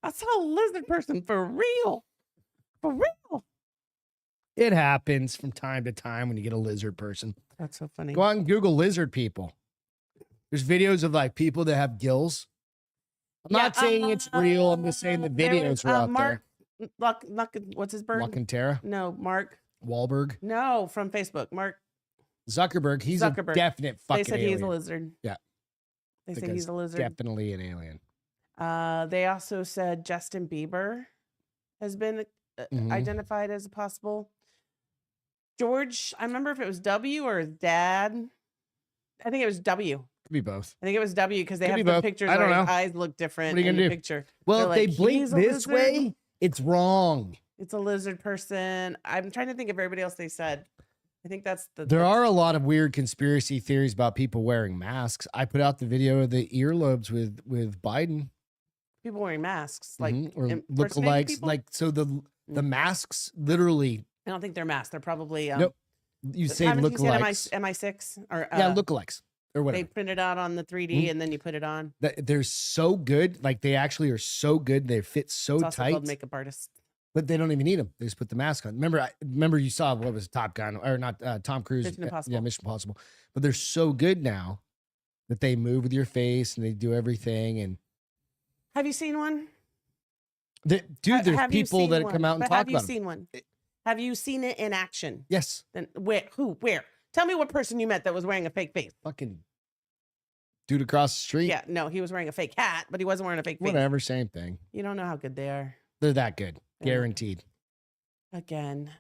I saw a lizard person for real. For real. It happens from time to time when you get a lizard person. That's so funny. Go out and Google lizard people. There's videos of like people that have gills. I'm not saying it's real. I'm just saying the videos are out Mark, there. what's his bird? Alcantara, No, Mark. Wahlberg, No, from Facebook. Mark. Zuckerberg. He's a Zuckerberg. definite fucking They said alien. he's a lizard. Yeah. They The said guy's he's a lizard. Definitely an alien. They also said Justin Bieber has been Mhm. identified as a possible. George, I remember if it was W or his dad. I think it was W. Could be both. I think it was W because they Could have be the both. pictures I don't where his know. eyes look different What are you in gonna the do? picture. Well, They're if they like, blink "He's a this lizard." way, it's wrong. It's a lizard person. I'm trying to think of everybody else they said. I think that's the. There are a lot of weird conspiracy theories about people wearing masks. I put out the video of the earlobes with Biden. people wearing masks, like Or impersonating lookalikes. people? Like, so the masks literally, I don't think they're masks. They're probably nope. You say haven't you seen lookalikes. MI6 or Yeah, lookalikes or they whatever. print it out on the 3D and then you put it on. They're so good. Like, they actually are so good. They fit so It's also tight, called makeup artist. but they don't even need them. They just put the mask on. Remember you saw what was Top Gun or not Tom Cruise? Mission Yeah, Impossible. Mission Impossible. But they're so good now that they move with your face and they do everything. And Have you seen one? Dude, there's Have you people seen that one? come out and But talk have you about 'em. seen one? Have you seen it in action? Yes. Then where? Who? Where? Tell me what person you met that was wearing a fake face. Fucking dude across the street. Yeah, no, he was wearing a fake hat, but he wasn't wearing a fake face. Whatever, same thing. You don't know how good they are. They're that good. Yeah. Guaranteed. Again,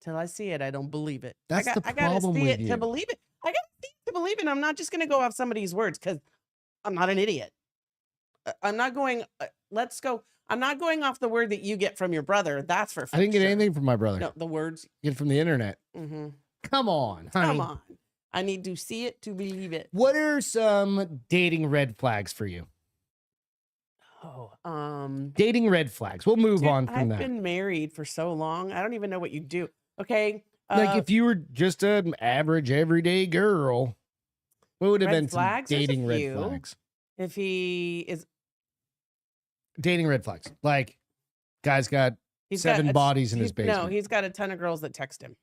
till I see it, I don't believe it. That's the I gotta problem see with it you. to believe it. I gotta see it to believe it. I'm not just gonna go off somebody's words because I'm not an idiot. I'm not going. Let's go. I'm not going off the word that you get from your brother. That's for. I didn't get sure. anything from my brother. No, the words. Get it from the internet. Mm-hmm. Come on, honey. Come on. I need to see it to believe it. What are some dating red flags for you? Oh, Dating red flags. We'll move dude, on from I've that. been married for so long. I don't even know what you do. Okay. Like if you were just an average everyday girl, what would have Red been some flags? There's a dating red few. flags? if he is, Dating red flags. Like guy's got he's seven got bodies in his he's- No, basement. he's got a ton of girls that text him.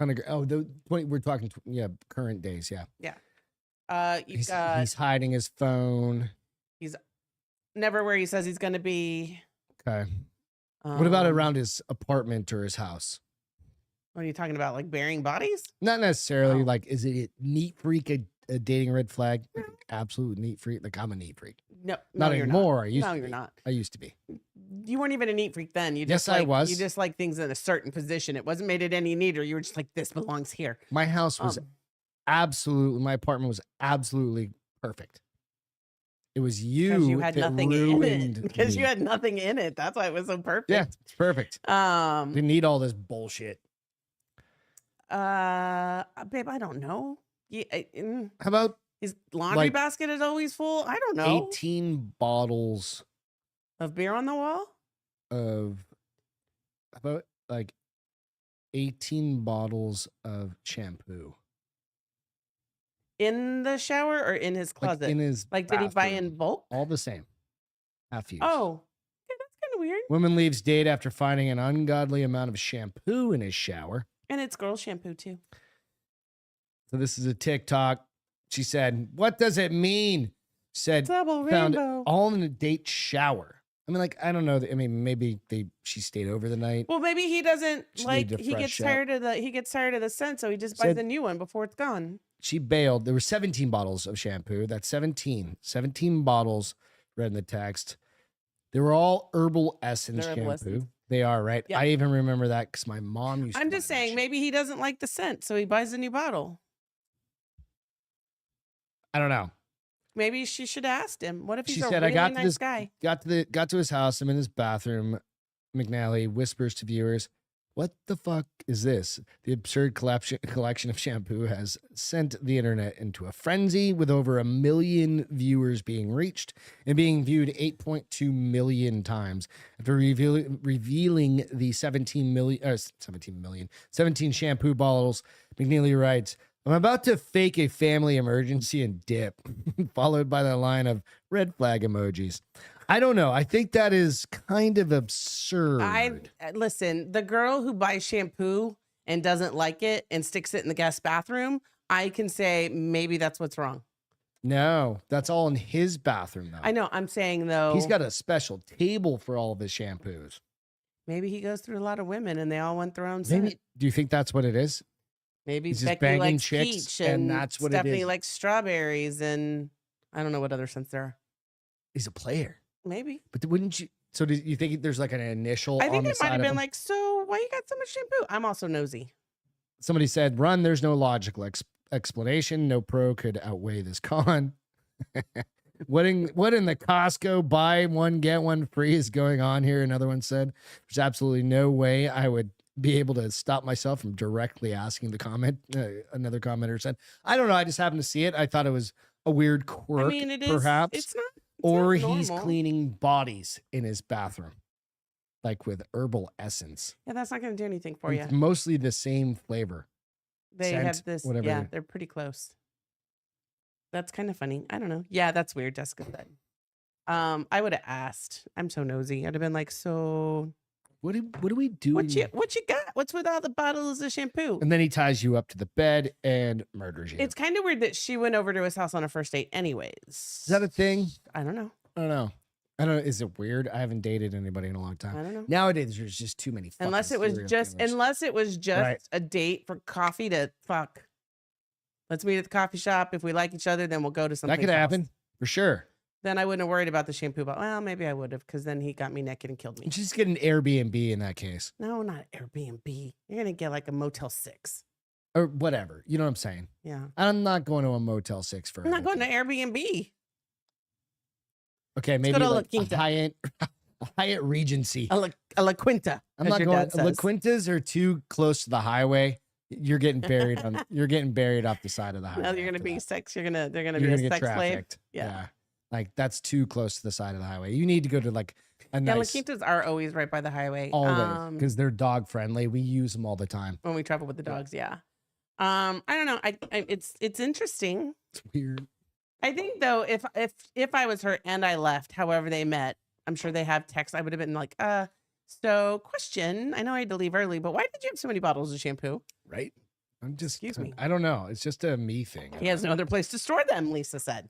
The 20, we're talking current days, yeah. You've got He's hiding his phone. never where he says he's going to be. Okay. What about Um, around his apartment or his house? What are you talking about? Like burying bodies? Not necessarily. Oh. Like, is it a neat freak a dating red flag? Like, absolute neat freak. Like I'm a neat freak. No, Not you're anymore. Not. I used No, to you're be. not. I used to be. You weren't even a neat freak then. You Yes, just I like, was. You just like things in a certain position. It wasn't made it any neater. You were just like, this belongs here. My house was my apartment was absolutely perfect. It was Because you had that nothing in ruined it. Because you me. had nothing in it. That's why it was so perfect. Yeah, it's perfect. Um. Didn't need all this bullshit. Babe, I don't know. How about His laundry Like, basket is always full. I don't know. 18 bottles Of beer on the wall. of how about like 18 bottles of shampoo In the shower or in his like closet? in his Like, did he buy in bathroom. bulk? All the same. Half use. Oh, yeah, that's kind of weird. Woman leaves date after finding an ungodly amount of shampoo in his shower. And it's girl shampoo too. So this is a TikTok. She said, "What does it mean?" Said Double found rainbow. all in a date shower. I mean, like I don't know. I mean, maybe she stayed over the night. Well, maybe he doesn't Just like. needed to He gets fresh up. tired of the scent, so he just buys Said- a new one before it's gone. She bailed. There were 17 bottles of shampoo. That's 17 bottles. Read in the text. They were all herbal essence They're shampoo. herbal essence. They are, right? Yeah. I even remember that because my mom used. I'm to just buy that saying, shit. maybe he doesn't like the scent, so he buys a new bottle. I don't know. Maybe she should have asked him. What if he's She a said, really "I got to nice this guy? got to his house. I'm in his bathroom." McNally whispers to viewers, "What the fuck is this?" The absurd collection of shampoo has sent the internet into a frenzy, with over 1 million viewers being reached and being viewed 8.2 million times. After revealing the 17 shampoo bottles, McNeely writes, "I'm about to fake a family emergency and dip," followed by the line of red flag emojis. I don't know. I think that is kind of absurd. Listen, the girl who buys shampoo and doesn't like it and sticks it in the guest bathroom, I can say maybe that's what's wrong. No, that's all in his bathroom, though. I know. I'm saying though, He's got a special table for all of his shampoos. maybe he goes through a lot of women and they all want their own Maybe. scent. Do you think that's what it is? Maybe he's just Becky banging likes chicks, peach and and that's what it Stephanie is. likes strawberries and I don't know what other scents there are. He's a player. Maybe. But wouldn't you? So do you think there's like an initial I on think the it might side have of been him? like, so why you got so much shampoo? I'm also nosy. Somebody said, "Run, there's no logical explanation. No pro could outweigh this con." What in the Costco buy one get one free is going on here? Another one said, "There's absolutely no way I would be able to stop myself from directly asking the comment." Another commenter said, "I don't know. I just happened to see it. I thought it was a weird quirk, I mean, it is. perhaps, It's not. or not he's normal. cleaning bodies in his bathroom, like with herbal essence. Yeah, that's not going to do anything for It's you. mostly the same flavor." They scent, have this. whatever Yeah, it is. they're pretty close. That's kind of funny. I don't know. Yeah, that's weird. Jessica said. I would have asked. I'm so nosy. I'd have been like, so What do we do? what you got? What's with all the bottles of shampoo? And then he ties you up to the bed and murders you. It's kind of weird that she went over to his house on a first date anyways. Is that a thing? I don't know. I don't know. I don't know. Is it weird? I haven't dated anybody in a long time. I don't know. Nowadays, there's just too many. Unless it was serial just killers. Right. a date for coffee to fuck. Let's meet at the coffee shop. If we like each other, then we'll go to something. That could happen for sure. Then I wouldn't have worried about the shampoo bottle. Well, maybe I would have, because then he got me naked and killed me. Just get an Airbnb in that case, No, not Airbnb. You're gonna get like a Motel 6. or whatever. You know what I'm saying? Yeah. I'm not going to a Motel 6 for. I'm not going to anything. Airbnb. Okay, maybe go to La like a Quinta. Hyatt Regency. A La Quinta. I'm as not your going. dad La says. Quintas are too close to the highway. You're getting buried on. You're getting buried off the side of the highway. No, you're gonna after be that. sex. They're gonna You're be a gonna get sex slave. trafficked. Yeah. Like that's too close to the side of the highway. You need to go to like a Yeah, La nice Quintas are always right by the highway. always because they're dog friendly. We use them all the time. When we travel with the dogs, yeah. I don't know. It's interesting. It's weird. I think though, if I was her and I left, however they met, I'm sure they have text. I would have been like, so question. I know I had to leave early, but why did you have so many bottles of shampoo? Right? I'm just. Excuse me. I don't know. It's just a me thing. He has no other place to store them, Lisa said.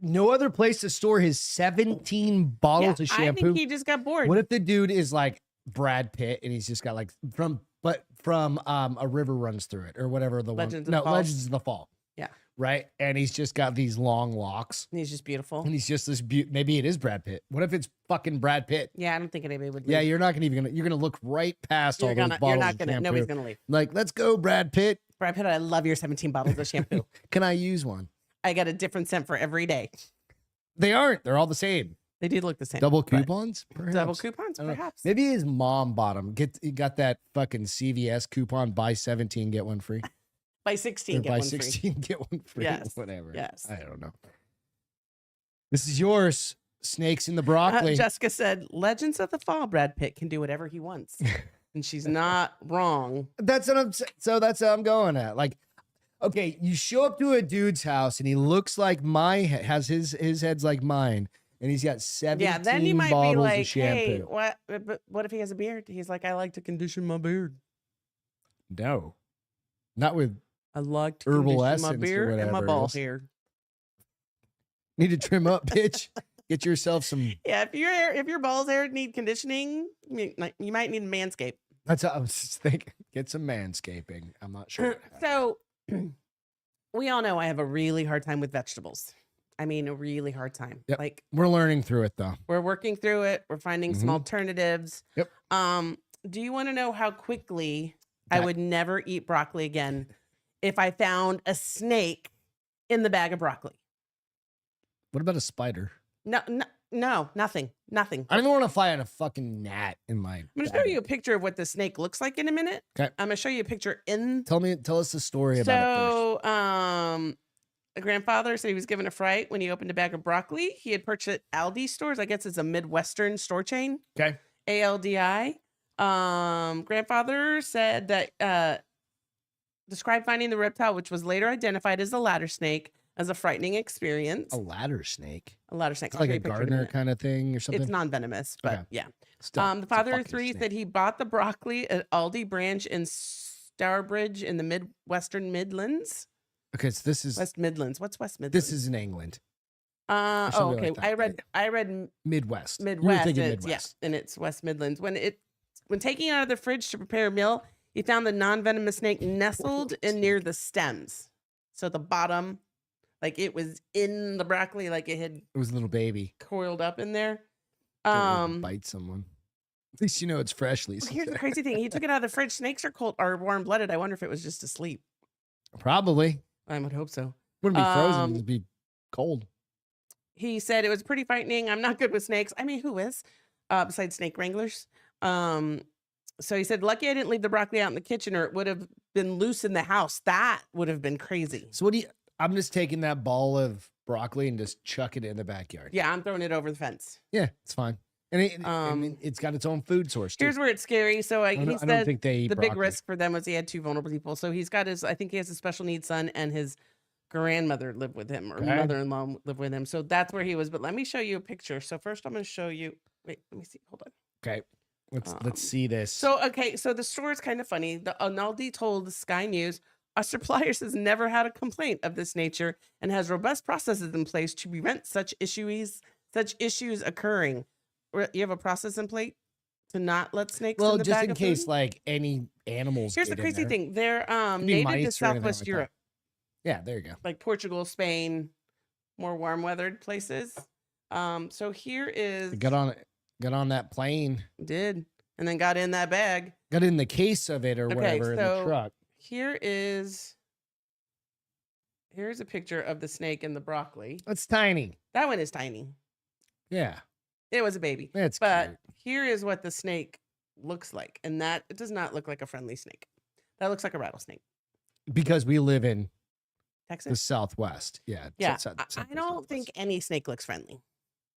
No other place to store his 17 bottles of I shampoo. think he just got bored. What if the dude is like Brad Pitt and he's just got like from a river runs through it or whatever the Legends of one. the No, Fall. Legends of the Fall. Yeah. Right. And he's just got these long locks And he's just beautiful. and he's just this maybe it is Brad Pitt. What if it's fucking Brad Pitt? Yeah, I don't think anybody would leave. Yeah, you're not gonna you're gonna look right past all those bottles you're not of gonna, shampoo. nobody's gonna leave. Like, let's go, Brad Pitt. Brad Pitt, I love your 17 bottles of shampoo. Can I use one? I got a different scent for every day. They aren't. They're all the same. They do look the same. Double but- coupons? Perhaps. Double coupons, I don't know. perhaps. Maybe his mom bought them. He got that fucking CVS coupon, buy 17, get one free. By 16, Or get buy one free. 16, get one free. Yes, Whatever. yes. I don't know. This is yours. Snakes in the broccoli. Jessica said, Legends of the Fall, Brad Pitt can do whatever he wants. And she's not wrong. That's what I'm saying. So that's how I'm going at. Like, okay, you show up to a dude's house and he looks like has his head's like mine, and he's got 17 Yeah, then you might be bottles like, of shampoo. hey, what if he has a beard? He's like, I like to condition my beard. No, not with. I like to Herbal condition my essence or beard and my whatever it ball is. hair. Need to trim up, bitch. Get yourself some. Yeah, if your balls hair need conditioning, you might need a manscape. That's what I was just thinking. Get some manscaping. I'm not sure. So we all know I have a really hard time with vegetables. I mean, a really hard time. Yep. Like We're learning through it though. we're working through it. We're finding some Mhm. alternatives. Yep. Do you want to know how quickly I Okay. would never eat broccoli again if I found a snake in the bag of broccoli? What about a spider? No, nothing. I don't even want to find a fucking gnat in my. I'm going to show you a picture of what the snake looks like in a minute. Okay. I'm going to show you a picture in. Tell us the story about it So, a grandfather said he was given a fright when he opened a bag of broccoli. He had purchased at Aldi stores. I guess it's a Midwestern store chain. first. Okay. ALDI. Grandfather said that described finding the reptile, which was later identified as a ladder snake, as a frightening experience. A ladder snake. A ladder snake. It's I'll like show a you picture in gardener minute. kind of thing or something. It's non-venomous, but Okay. yeah. Still, The it's a father of fucking three snake. said he bought the broccoli at Aldi branch in Stourbridge in the Midwestern Midlands. Okay, so this is West Midlands. What's West Midlands? this is in England, Oh, something okay. like that. I read Midwest. You were Midwest. thinking It's, Midwest. yeah, and it's West Midlands. When taking it out of the fridge to prepare a meal, he found the non-venomous snake nestled in near the stems. So the bottom, like it was in the broccoli, like it had It was a little baby. coiled up in there. Didn't bite someone. At least you know it's fresh, Lisa. Here's the crazy thing. He took it out of the fridge. Snakes are warm-blooded. I wonder if it was just asleep. Probably I would hope so. wouldn't be frozen. Um, It'd be cold. He said it was pretty frightening. I'm not good with snakes. I mean, who is? Besides snake wranglers. So he said, lucky I didn't leave the broccoli out in the kitchen or it would have been loose in the house. That would have been crazy. So what do you? I'm just taking that ball of broccoli and just chuck it in the backyard. Yeah, I'm throwing it over the fence. Yeah, it's fine. And I mean, it's got its own food source too. Here's where it's scary. So I he don't said think they eat the big broccoli. risk for them was he had two vulnerable people. So he's got I think he has a special needs son and his grandmother live with him or Okay. mother-in-law live with him. So that's where he was. But let me show you a picture. So first I'm going to show you. Wait, let me see. Hold on. Okay, let's Um, see this. So the store is kind of funny. The Aldi told Sky News, our suppliers has never had a complaint of this nature and has robust processes in place to prevent such issues such issues occurring. You have a process in plate to not let snakes in Well, the just bag in of case food? like any animals. Here's the get in crazy there. thing. They're Could be native to mice or anything Southwest like that. Europe, Yeah, there you go. like Portugal, Spain, more warm weathered places. So here is Got on that plane. did and then got in that bag. Got in the case of it or Okay, whatever in the so truck. here's a picture of the snake and the broccoli. It's tiny. That one is tiny. Yeah, It was a baby. that's But cute. here is what the snake looks like. And that it does not look like a friendly snake. That looks like a rattlesnake. Because we live in the Texas. Southwest. Yeah. Yeah. Southwest, I don't think any snake looks friendly.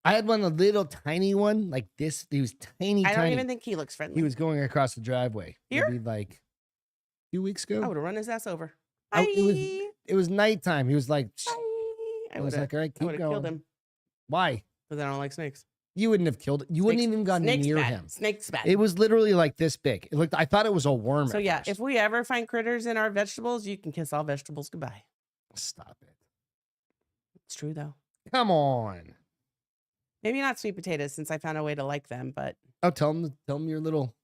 I had one, a little tiny one like this. He was tiny, I don't tiny. even think he looks friendly. He was going across the driveway. Here? Maybe like 2 weeks ago. I would have run his ass over. I- it was- Bye. It was nighttime. He was like, Bye. I was like, all right, I keep would have going. killed him Why? because I don't like snakes. You wouldn't have killed it. You wouldn't Snakes- even gone snakes near bad. him. Snakes bad. It was literally like this big. It looked. I thought it was a worm. So at yeah, first. if we ever find critters in our vegetables, you can kiss all vegetables goodbye. Stop it. It's true though. Come on. Maybe not sweet potatoes since I found a way to like them, but Oh, tell them your little.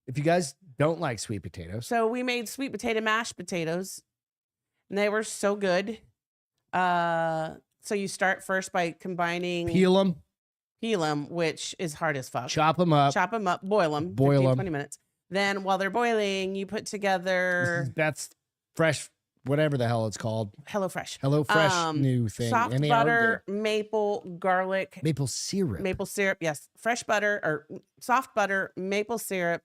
If you guys don't like sweet potatoes, so we made sweet potato mashed potatoes, and they were so good. So you start first by combining peel them, peel them, which is hard as fuck. chop them up. Chop them up, boil them, Boil 15, 'em. 20 minutes. Then while they're boiling, you put This together is Beth's fresh, whatever the hell it's called. HelloFresh. Hello Fresh new thing. Soft and they are butter, maple, garlic, good. Maple syrup. maple syrup. Yes, fresh butter or soft butter, maple syrup,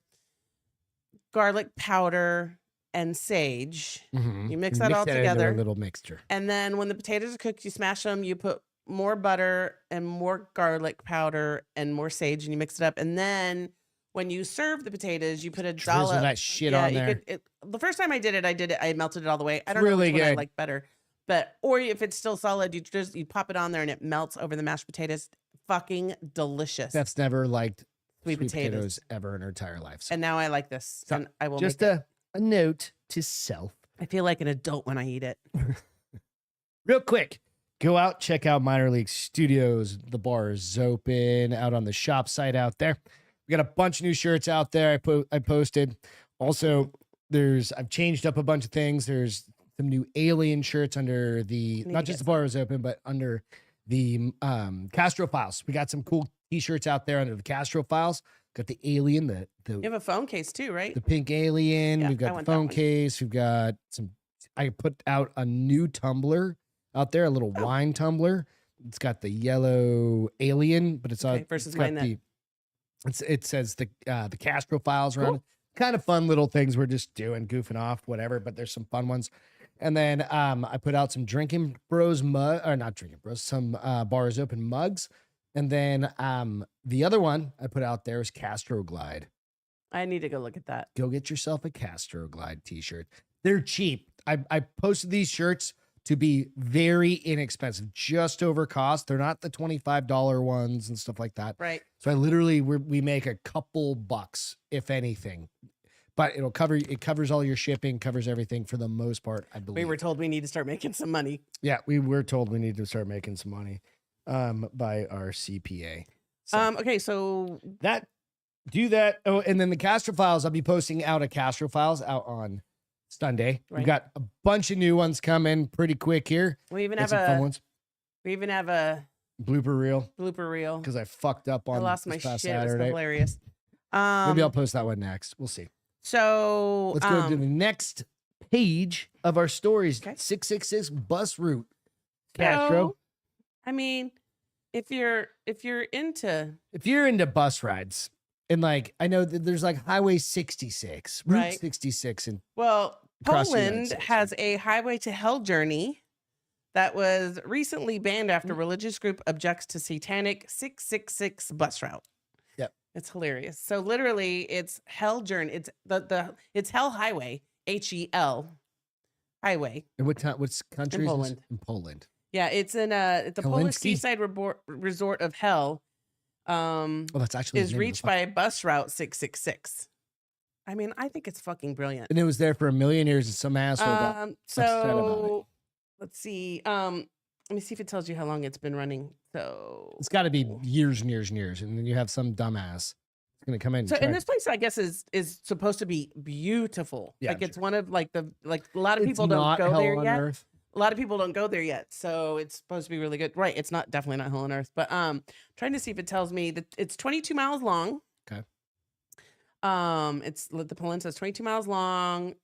garlic powder, and sage. Mhm. You mix that all into together. a little mixture. And then when the potatoes are cooked, you smash them. You put more butter and more garlic powder and more sage, and you mix it up. And then when you serve the potatoes, you put a Drizzle dollop. that shit on there. The first time I did it, I melted it all the way. I don't really know which one I good. like better, but or if it's still solid, you pop it on there and it melts over the mashed potatoes. Fucking delicious. Beth's never liked Sweet sweet potatoes. potatoes ever in her entire life. So And now I like this, So, and I will just make it. a note to self. I feel like an adult when I eat it. Real quick, go out, check out Minor League Studios. The bar is open out on the shop site out there. We got a bunch of new shirts out there. I posted. Also, I've changed up a bunch of things. There's some new alien shirts under the need not to just get the bar is open, but under the Castro Files. We got some cool t-shirts out there under the Castro Files. Got the alien, You the have a phone case too, right? pink alien. Yeah, We've I got the want that phone one. case. We've got some. I put out a new tumbler out there, a little Oh. wine tumbler. It's got the yellow alien, but it's Okay, versus it's got mine it says the Castro Files around it. Kind of fun little things we're just doing, goofing off, whatever. But there's some fun ones. And then I put out some Drinking Bros mug, or not Drinking Bros, some Bars Open mugs. And then the other one I put out there is Castro Glide. I need to go look at that. Go get yourself a Castro Glide t-shirt. They're cheap. I posted these shirts to be very inexpensive, just over cost. They're not the $25 ones and stuff like that. Right. So I literally we make a couple bucks, if anything. But it covers all your shipping, covers everything for the most part, I believe. We were told we need to start making some money. Yeah, we were told we need to start making some money by our CPA. So Okay, so do that. Oh, and then the Castro Files, I'll be posting out a Castro Files out on Sunday. Right. We've got a bunch of new ones coming pretty quick here. we even Got have some fun a ones. blooper Blooper reel reel. because I fucked up I on lost my this shit. past It was Saturday. hilarious. Maybe I'll post that one next. We'll see. So Let's go to the next page of our stories. Okay. 666 bus route. Castro. so, I mean, if you're into If you're into bus rides, and like I know that there's like Highway 66, Route Right. 66, and well, Across the United Poland States, has a highway to hell journey that was recently banned after religious group objects to satanic 666 bus route. Yep. It's hilarious. So literally it's hell journey. It's it's hell highway, HEL highway. and what's countries Poland. in Poland. Yeah, it's in the Polish Helsinki? seaside resort of hell. Oh, that's actually the Is name of the reached by bus route 666. I mean, I think it's fucking brilliant. and it was there for a million years, and some asshole got upset about it. So let's see. Let me see if it tells you how long it's been running. So It's got to be years and years and years, and then you have some dumbass going to come in. So and and this place, I guess, is supposed to be beautiful. Yeah, like I'm it's one of like a lot of It's people don't not go hell there on yet. earth. A lot of people don't go there yet, so it's supposed to be really good. Right? It's not definitely not hell on earth, but trying to see if it tells me that it's 22 miles long. Okay. It's the peninsula is 22 miles long.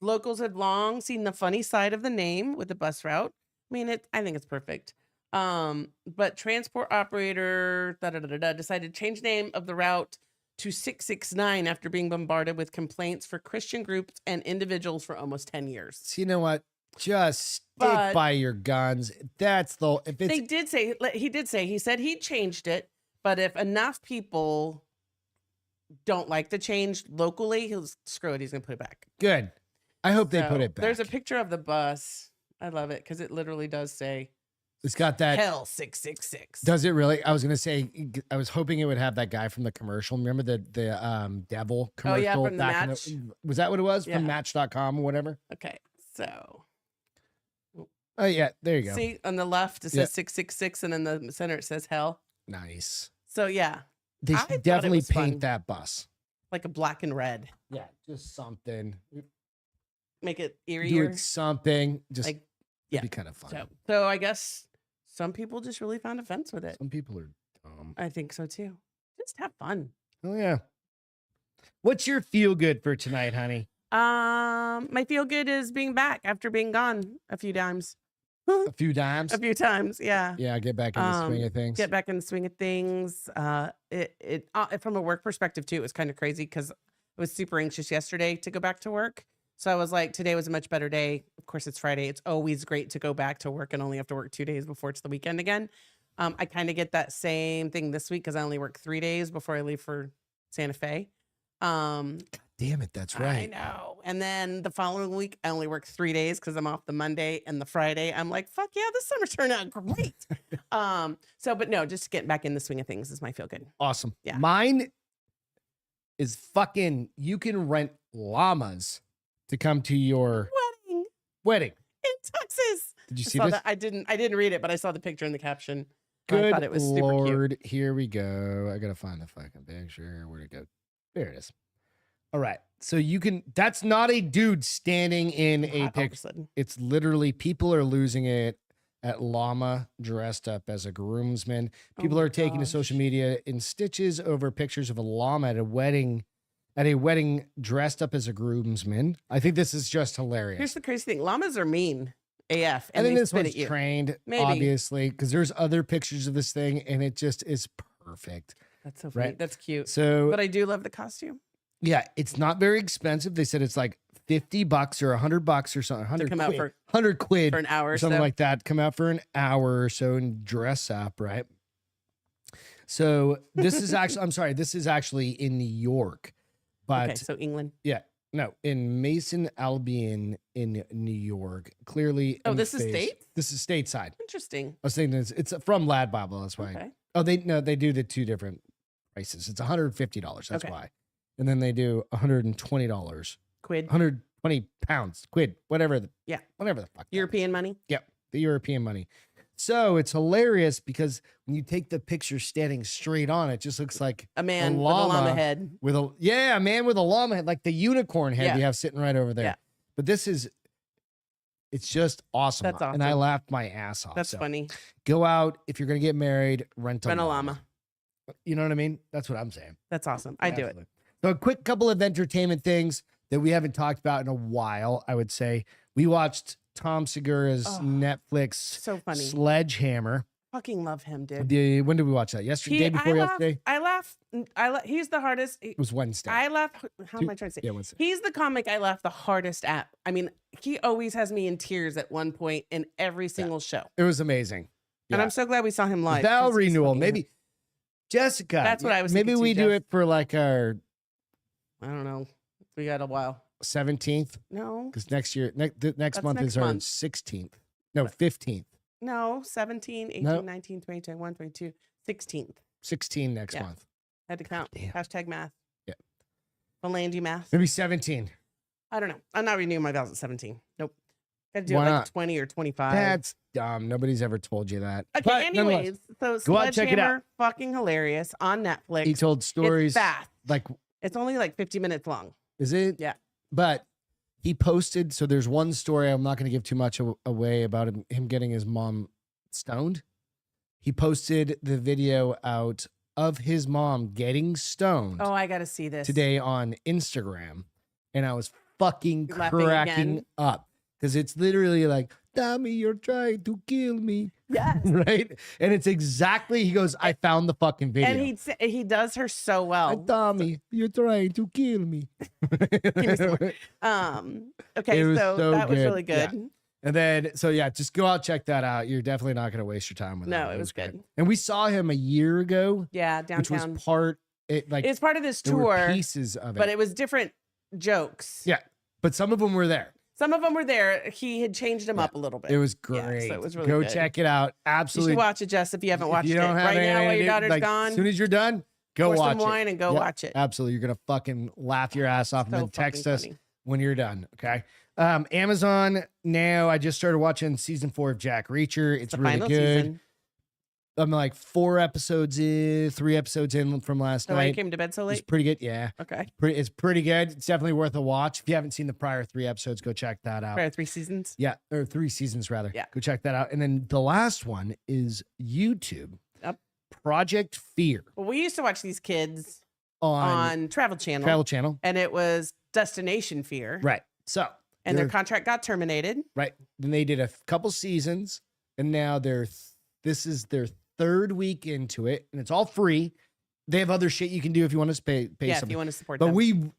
Locals have long seen the funny side of the name with the bus route. I mean, I think it's perfect. But transport operator decided to change name of the route to 669 after being bombarded with complaints for Christian groups and individuals for almost 10 years. So you know what? Just stick But- by your guns. That's the if it's They did say he said he changed it, but if enough people don't like the change locally, he'll screw it. He's gonna put it back. good. I hope they put So, it back. There's a picture of the bus. I love it because it literally does say It's got that. Hell 666. Does it really? I was gonna say. I was hoping it would have that guy from the commercial. Remember the devil Oh, commercial? yeah, from the back in Match? was that what it was Yeah. from Match.com or whatever? Okay, so Oh yeah, there you go. see on the left it says Yeah. 666, and in the center it says hell. Nice. So yeah, They I should thought it definitely was paint fun. that bus. like a black and red. Yeah, just something. Make it Do eerier. it something. Just Like, it'd yeah. be kind of fun. So I guess some people just really found a fence with it. Some people are dumb. I think so too. Just have fun. Oh yeah. What's your feel good for tonight, honey? My feel good is being back after being gone a few times. A few dimes. A few times, yeah. Yeah, get back in the swing of things. Get back in the swing of things. It from a work perspective too, it was kind of crazy because I was super anxious yesterday to go back to work. So I was like, today was a much better day. Of course, it's Friday. It's always great to go back to work and only have to work 2 days before it's the weekend again. I kind of get that same thing this week because I only work 3 days before I leave for Santa Fe. Damn it, that's I right. know. And then the following week, I only work 3 days because I'm off the Monday and the Friday. I'm like, fuck yeah, this summer turned out great. But no, just getting back in the swing of things is my feel good. Awesome. Yeah. Mine is fucking. You can rent llamas to come to your Wedding wedding. in Texas. Did you I see saw this? that. I didn't read it, but I saw the picture in the caption. Good I thought it was super cute. Lord, here we go. I gotta find the fucking picture. Where'd it go? There it is. All right. So you can. That's not a dude standing in Hot a all of a picture. sudden. It's literally people are losing it at llama dressed up as a groomsman. People my are taking to gosh. social media in stitches over pictures of a llama at a wedding. Dressed up as a groomsman. I think this is just hilarious. Here's the crazy thing: llamas are mean AF, I and think they this spit one's at you. trained, Maybe. obviously, because there's other pictures of this thing, and it just is perfect. That's so funny. Right. That's cute. So But I do love the costume yeah, it's not very expensive. They said it's like $50 or $100 or something. 100 come out quid, for 100 quid for an hour or or something so. like that. Come out for an hour or so and dress up, right? So this is actually, I'm sorry, this is actually in New York, but Okay, so England. no, in Mason, Albion in New York. Clearly, Oh, in this is phase- state? This is stateside. Interesting. I was thinking it's from Lad Bible. That's why. Okay. Oh, they do the two different prices. It's $150. That's Okay. why. And then they do $120, Quid. 120 pounds, quid, whatever the Yeah. whatever the fuck. that is. European money. Yep, the European money. So it's hilarious because when you take the picture standing straight on, it just looks like A man with a llama llama head. with a man with a llama head, like the unicorn head Yeah. you have sitting right over there. Yeah. But it's just awesome. That's And I awesome. laughed my ass off. That's So funny. Go out if you're gonna get married, rent a Rent a llama. llama. You know what I mean? That's what I'm saying. That's awesome. I do it. Absolutely. So a quick couple of entertainment things that we haven't talked about in a while, I would say. We watched Tom Segura's Oh, Netflix So funny. Sledgehammer. Fucking love him, dude. When did we watch that? Yesterday, day before yesterday? I laugh. He's the hardest. It was Wednesday. I laugh. How am I trying to say? Yeah, Wednesday. He's the comic I laugh the hardest at. I mean, he always has me in tears at one point in every single show. It was amazing. And Yeah. I'm so glad we saw him live. Vow 'cause he's renewal. fucking- Maybe Jessica. That's what I was Maybe thinking we too, do Jeff. it for like our I don't know. We got a while. 17th No, because next month That's is next our month. 16th. No, 15th. no. 17, 18, No. 19, 20, 21, 22, 16th. 16 next Yeah. month. Had to count. Damn. Hashtag math. Yeah. Philandy math. Maybe 17. I don't know. I'm not renewing my vows at 17. Nope. Gotta do it Why like not? 20 or 25. That's dumb. Nobody's ever told you that. Okay, But nonetheless, anyways, so go out, check it out. Sledgehammer, fucking hilarious on Netflix. he told stories. It's fast. Like, It's only like 50 minutes long. is it? Yeah. But he posted. So there's one story. I'm not going to give too much away about him getting his mom stoned. He posted the video out of his mom getting stoned Oh, I gotta see this today on Instagram, and I was fucking Laughing cracking again. up because it's literally like, "Tommy, you're trying to kill me," Yes. right? And it's exactly. He goes, "I found the fucking video." And he does her so well. Tommy, you're trying to kill me. me some more. Okay, It was so so that was good. really good. And then, so yeah, just go out, check that out. You're definitely not going to waste your time with No, that. it was good. And we saw him a year ago, Yeah, which downtown. was part, like, It's part of this there were tour, pieces of it. but it was different jokes. Yeah, but some of them were there. Some of them were there. He had changed them up a little bit. It was Yeah, great. so it was really go good. check it out. You Absolutely. should watch it, Jess, if you haven't If watched you it. don't have Right now, anything while to your do, daughter's like, gone, as soon as you're done, go pour watch some wine and go Yep, watch it. Absolutely. You're going to fucking laugh your ass off and So then text fucking us funny. when you're done. Okay. Amazon now. I just started watching season 4 of Jack Reacher. It's The really final good. season. I'm like 3 episodes in from last So why you night. came to bed so It's late? pretty good. Yeah. Okay. It's pretty good. It's definitely worth a watch. If you haven't seen the prior 3 episodes, go check that out. Probably 3 seasons. Yeah. Or 3 seasons rather. Yeah. Go check that out. And then the last one is YouTube. Yep. Project Fear Well, we used to watch these kids on on Travel Channel, Travel Channel. and it was Destination Fear. Right. So, And their they're- contract got terminated. right. Then they did a couple seasons, and now this is their 3rd week into it, and it's all free. They have other shit you can do if you want to pay Yeah, if something. you want to support But them.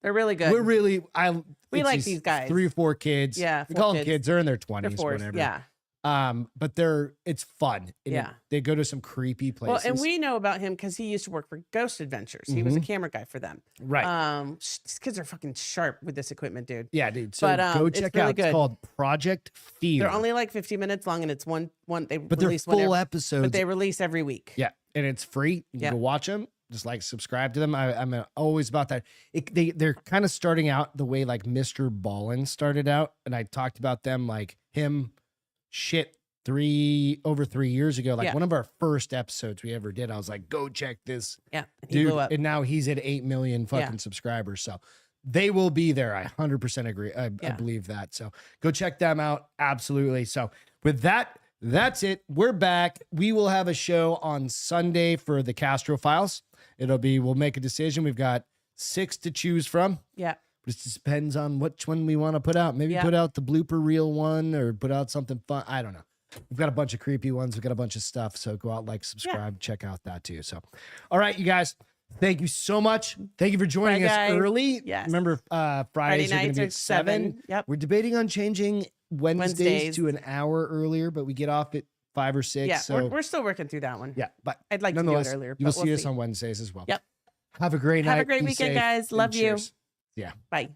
They're really good. we're really We it's like these guys. 3 or 4 kids. Yeah, we 4 call them kids. kids. They're in their They're 20s, forced. whatever. Yeah. But it's fun. And Yeah. they go to some creepy Well, places. and we know about him because he used to work for Ghost Adventures. He was a camera guy for them. right. These kids are fucking sharp with this equipment, dude. Yeah, dude. So but, go it's check really out. good. It's called Project Fear. They're only like 50 minutes long, and it's one. They but they're release full whenever, episodes. but they release every week. Yeah, and it's free. You Yeah. can go watch them. Just like subscribe to them. I'm always about that. They're kind of starting out the way like Mr. Ballin started out, and I talked about them like him. Over 3 years ago, like Yeah. one of our first episodes we ever did. I was like, go check this Yeah, he dude, blew up. and now he's at 8 million fucking subscribers. So they will be there. I 100% agree. I believe that. So go check them out. Absolutely. So with that, that's it. We're back. We will have a show on Sunday for the Castro Files. We'll make a decision. We've got 6 to choose from. Yeah. It just depends on which one we want to put out. Maybe Yeah. put out the blooper reel one or put out something fun. I don't know. We've got a bunch of creepy ones. We've got a bunch of stuff. So go out, subscribe, check out that too. So, all right, you guys, thank you so much. Thank you for joining Bye, us guys. early. Yes. Remember, Fridays are going nights to be are at 7. Yep. We're debating on changing Wednesdays to Wednesdays. an hour earlier, but we get off at 5 or 6. Yeah, so we're still working through that one. yeah, but I'd like to do it nonetheless, earlier, You will but we'll see us see. on Wednesdays as well. Yep. Have a great night. Have a great Be weekend, safe, guys. and Love you. cheers. Yeah. Bye.